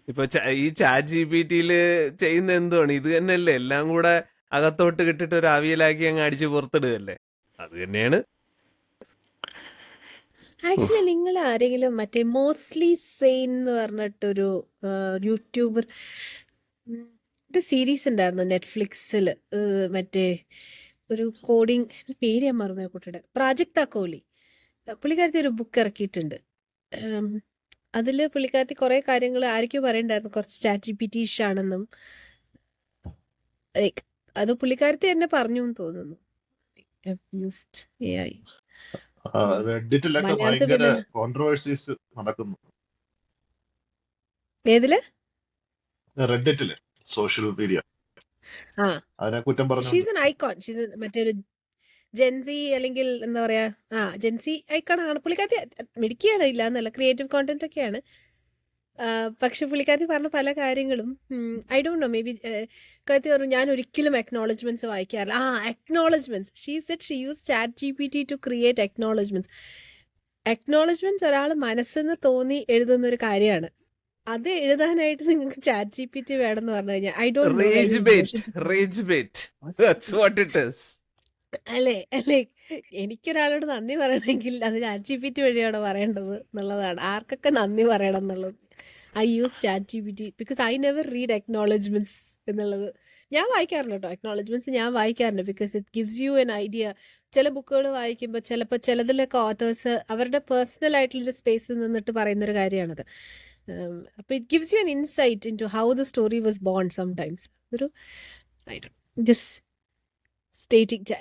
ഇപ്പൊ ഈ ചാറ്റ് GPT ചെയ്യുന്ന എന്തുവാണ്, ഇത് തന്നെയല്ലേ എല്ലാം കൂടെ അകത്തോട്ട് കിട്ടിട്ട് ഒരു അവിയലാക്കി അങ്ങ് അടിച്ച് പുറത്തിടുകയല്ലേ. അത് തന്നെയാണ്. ആക്ച്വലി നിങ്ങൾ ആരെങ്കിലും മറ്റേ മോസ്റ്റ്ലി സെയിൻ എന്ന് പറഞ്ഞിട്ടൊരു യൂട്യൂബർ ഒരു സീരീസ് ഉണ്ടായിരുന്നു നെറ്റ്ഫ്ലിക്സിൽ, മറ്റേ ഒരു കോഡിങ് പേര് ഞാൻ മറന്നു കുട്ടിയുടെ, പ്രാജക്ട് അക്കോലി. പുള്ളിക്കാരത്തി ഒരു ബുക്ക് ഇറക്കിയിട്ടുണ്ട്. അതിൽ പുള്ളിക്കാരത്തി കുറേ കാര്യങ്ങൾ ആർക്കും പറയണ്ടായിരുന്നു കുറച്ച് ChatGPT ആണെന്നും. ലൈക്ക് അത് പുള്ളിക്കാരത്തി തന്നെ പറഞ്ഞു എന്ന് തോന്നുന്നു. യൂസ്ഡ് AI റെഡിറ്റിലൊക്കെ മലയാളത്തിൽ ഭയങ്കര പിന്നെ കോൺട്രവേഴ്സീസ് നടക്കുന്നു. ഏതില് റെഡിറ്റില് സോഷ്യൽ മീഡിയ ആ അതിനെ കുറ്റം പറഞ്ഞുകൊണ്ട് ഷീസ് എൻ ഐക്കോൺ. ഷീസ് മറ്റൊരു ജെൻസി അല്ലെങ്കിൽ എന്താ പറയാ ജെൻസി ഐക്കൺ ആണ് പുള്ളിക്കാരത്തി. മിടുക്കിയാണ്, ഇല്ല എന്നല്ല, ക്രിയേറ്റീവ് കോണ്ടന്റ് ഒക്കെയാണ്. പക്ഷെ പുള്ളിക്കാരത്തി പറഞ്ഞ പല കാര്യങ്ങളും I don't know, maybe കത്തി പറഞ്ഞു ഞാൻ ഒരിക്കലും അക്നോളജ്മെന്റ്സ് വായിക്കാറില്ല. Acknowledgements she said she use ChatGPT to create acknowledgements. Acknowledgements ഒരാൾ മനസ്സെന്ന് തോന്നി എഴുതുന്ന ഒരു കാര്യമാണ്. അത് എഴുതാനായിട്ട് നിങ്ങൾക്ക് ChatGPT വേണമെന്ന് പറഞ്ഞു കഴിഞ്ഞാൽ I don't know rage bait that's what it is. അല്ലേ. എനിക്കൊരാളോട് നന്ദി പറയണമെങ്കിൽ അത് ChatGPT വഴിയാണ് പറയേണ്ടത് എന്നുള്ളതാണ്. ആർക്കൊക്കെ നന്ദി പറയണം എന്നുള്ളത്. I use ChatGPT because I never read acknowledgements എന്നുള്ളത്. ഞാൻ വായിക്കാറുണ്ട് കേട്ടോ, അക്നോളജ്മെന്റ്സ് ഞാൻ വായിക്കാറുണ്ട്. Because it gives you an idea. ചില ബുക്കുകൾ വായിക്കുമ്പോൾ ചിലപ്പോൾ ചിലതിലൊക്കെ ഓത്തേഴ്സ് അവരുടെ പേഴ്സണൽ ആയിട്ടുള്ളൊരു സ്പേസിൽ നിന്നിട്ട് പറയുന്നൊരു കാര്യമാണത്. അപ്പോൾ it gives you an insight into how the story was born sometimes. ഒരു ഐ ഡോണ്ട് ജസ്റ്റ് സ്റ്റേറ്റിംഗ്.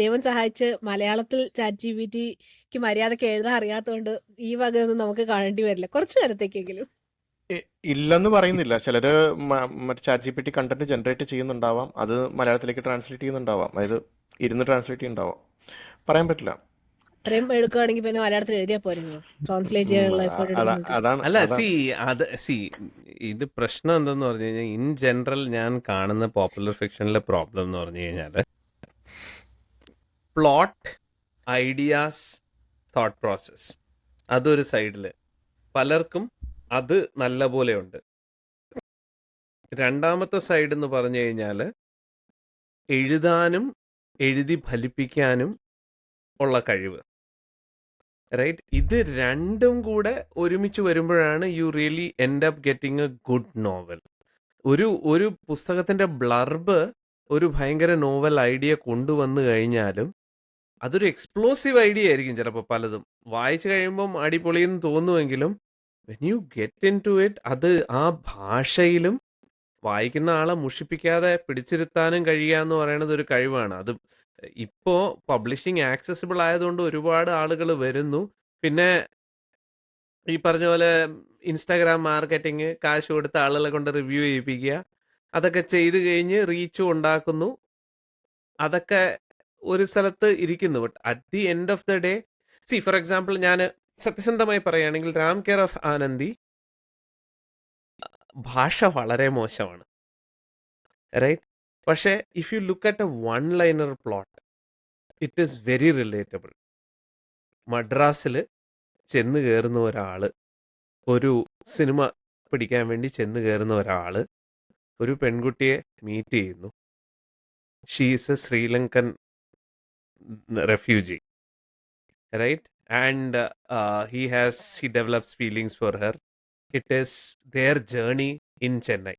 ദൈവം സഹായിച്ച് മലയാളത്തിൽ ChatGPTക്ക് മര്യാദക്ക് എഴുതാൻ അറിയാത്തതുകൊണ്ട് ഈ വകയൊന്നും നമുക്ക് കാണേണ്ടി വരില്ല കുറച്ചു നേരത്തേക്കെങ്കിലും. ഇല്ലെന്ന് പറയുന്നില്ല. ചിലര് മറ്റേ ChatGPT കണ്ടന്റ് ജനറേറ്റ് ചെയ്യുന്നുണ്ടാവാം, അത് മലയാളത്തിലേക്ക് ട്രാൻസ്ലേറ്റ് ചെയ്യുന്നുണ്ടാവാം, അതായത് ഇരുന്ന് ട്രാൻസ്ലേറ്റ് ചെയ്യുന്നുണ്ടാവാം, പറയാൻ പറ്റില്ല. അത്രയും എടുക്കുകയാണെങ്കിൽ പിന്നെ മലയാളത്തിൽ എഴുതിയാൽ പോരുന്നു, ട്രാൻസ്ലേറ്റ് ചെയ്യാനുള്ള എഫേർട്ട് എടുക്കുന്നുണ്ട്. അല്ല ഇത് പ്രശ്നം എന്തെന്ന് പറഞ്ഞു കഴിഞ്ഞാൽ ഇൻ ജനറൽ ഞാൻ കാണുന്ന പോപ്പുലർ ഫിക്ഷനിലെ പ്രോബ്ലം എന്ന് പറഞ്ഞു കഴിഞ്ഞാൽ പ്ലോട്ട്, ഐഡിയാസ്, തോട്ട് പ്രോസസ് അതൊരു സൈഡിൽ പലർക്കും അത് നല്ല പോലെ ഉണ്ട്. രണ്ടാമത്തെ സൈഡ് എന്ന് പറഞ്ഞു കഴിഞ്ഞാൽ എഴുതാനും എഴുതി ഫലിപ്പിക്കാനും ഉള്ള കഴിവ്, റൈറ്റ്? ഇത് രണ്ടും കൂടെ ഒരുമിച്ച് വരുമ്പോഴാണ് you really end up getting A good novel. ഒരു പുസ്തകത്തിന്റെ ബ്ലർബ് ഒരു ഭയങ്കര നോവൽ ഐഡിയ കൊണ്ടുവന്നു കഴിഞ്ഞാലും അതൊരു എക്സ്പ്ലോസീവ് ഐഡിയ ആയിരിക്കും ചിലപ്പോൾ. പലതും വായിച്ചു കഴിയുമ്പം അടിപൊളിയെന്ന് തോന്നുമെങ്കിലും when you get into it അത് ആ ഭാഷയിലും വായിക്കുന്ന ആളെ മുഷിപ്പിക്കാതെ പിടിച്ചിരുത്താനും കഴിയുക എന്ന് പറയുന്നത് ഒരു കഴിവാണ്. അത് ഇപ്പോൾ പബ്ലിഷിംഗ് ആക്സസിബിൾ ആയതുകൊണ്ട് ഒരുപാട് ആളുകൾ വരുന്നു. പിന്നെ ഈ പറഞ്ഞ പോലെ ഇൻസ്റ്റാഗ്രാം മാർക്കറ്റിംഗ്, കാശ് കൊടുത്ത ആളുകളെ കൊണ്ട് റിവ്യൂ ചെയ്യിപ്പിക്കുക, അതൊക്കെ ചെയ്ത് കഴിഞ്ഞ് റീച്ചും ഉണ്ടാക്കുന്നു. അതൊക്കെ ഒരു സ്ഥലത്ത് ഇരിക്കുന്നു. But at the end of the day for example ഞാൻ സത്യസന്ധമായി പറയുകയാണെങ്കിൽ രാം കെയർ ഓഫ് ആനന്ദി ഭാഷ വളരെ മോശമാണ്, റൈറ്റ്? പക്ഷേ if you look at A one liner plot it is very relatable. മദ്രാസിൽ ചെന്ന് കയറുന്ന ഒരാൾ, ഒരു സിനിമ പിടിക്കാൻ വേണ്ടി ചെന്ന് കയറുന്ന ഒരാൾ ഒരു പെൺകുട്ടിയെ മീറ്റ് ചെയ്യുന്നു. She is A Sri Lankan refugee, right? And he develops feelings for her. It is their journey in Chennai.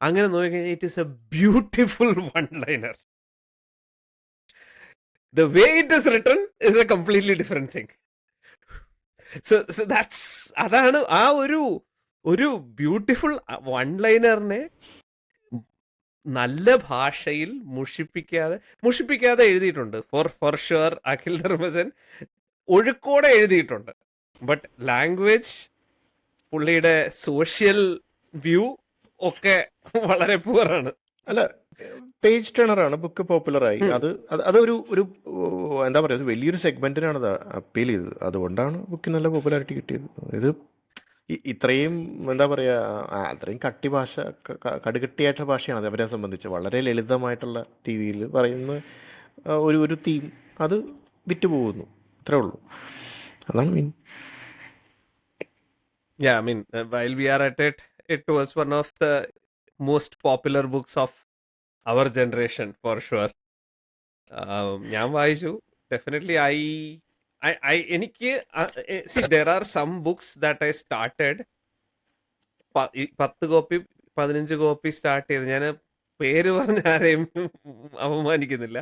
അങ്ങനെ നോക്കിക്കഴിഞ്ഞാൽ it is a beautiful one-liner. The way it is written is a completely different thing. So അതാണ് ആ ഒരു beautiful വൺ-ലൈനറിനെ നല്ല ഭാഷയിൽ മുഷിപ്പിക്കാതെ എഴുതിയിട്ടുണ്ട്. For sure Akhil Dharmajan ഒഴുക്കോടെ എഴുതിയിട്ടുണ്ട്. But language, പുള്ളിയുടെ സോഷ്യൽ വ്യൂ ഒക്കെ വളരെ പുവറാണ്. അല്ല, പേജ് ടേണറാണ്, ബുക്ക് പോപ്പുലറായി. അതൊരു എന്താ പറയുക, വലിയൊരു സെഗ്മെന്റിനാണ് അത് അപ്പീൽ ചെയ്തത്. അതുകൊണ്ടാണ് ബുക്ക് നല്ല പോപ്പുലാരിറ്റി കിട്ടിയത്. ഇത് ഇത്രയും എന്താ പറയുക, അത്രയും കട്ടി ഭാഷ, കടുകട്ടിയായിട്ടുള്ള ഭാഷയാണ് അവരെ സംബന്ധിച്ച്. വളരെ ലളിതമായിട്ടുള്ള രീതിയിൽ പറയുന്ന ഒരു തീം, അത് വിറ്റുപോകുന്നു, അത്രേ ഉള്ളൂ. അതാണ് മീൻ. Yeah, I mean, while we are at it, it was one of the most popular books of our generation for sure. ഞാൻ വായിച്ചു. ഡെഫിനറ്റ്ലി എനിക്ക് see there are some books that I started 10 copy 15 copy start ചെയ്ത്, ഞാൻ പേര് പറഞ്ഞ ആരെയും അവമാനിക്കുന്നില്ല.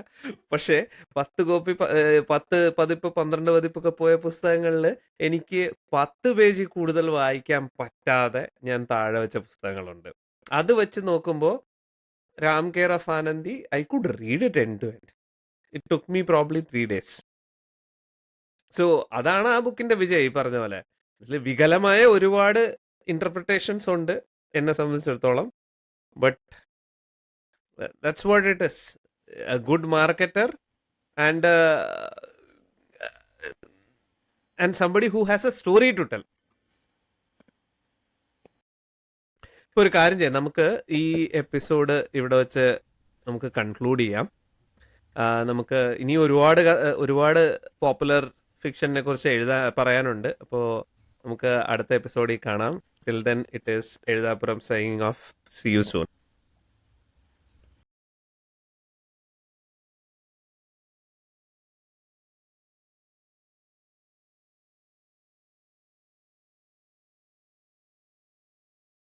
പക്ഷേ 10 copy 10 പതിപ്പ് 12 പതിപ്പൊക്കെ പോയ പുസ്തകങ്ങളിൽ എനിക്ക് 10 പേജിൽ കൂടുതൽ വായിക്കാൻ പറ്റാതെ ഞാൻ താഴെ വെച്ച പുസ്തകങ്ങളുണ്ട്. അത് വെച്ച് നോക്കുമ്പോൾ Ram care of Anandi I could read it end to end. It took me probably 3 days. So അതാണ് ആ ബുക്കിന്റെ വിജയം. ഈ പറഞ്ഞ പോലെ ഇതിൽ വികലമായ ഒരുപാട് ഇന്റർപ്രിട്ടേഷൻസ് ഉണ്ട് എന്നെ സംബന്ധിച്ചിടത്തോളം. But that's what it is. A good marketer and somebody who has a story to tell. ഇപ്പോൾ ഒരു കാര്യം ചെയ്യാം, നമുക്ക് ഈ എപ്പിസോഡ് ഇവിടെ വെച്ച് നമുക്ക് കൺക്ലൂഡ് ചെയ്യാം. നമുക്ക് ഇനി ഒരുപാട് പോപ്പുലർ ഫിക്ഷനെ കുറിച്ച് പറയാനുണ്ട്. അപ്പോൾ നമുക്ക് അടുത്ത എപ്പിസോഡിൽ കാണാം. Till then it is Ezhuthapuram signing off. See you soon.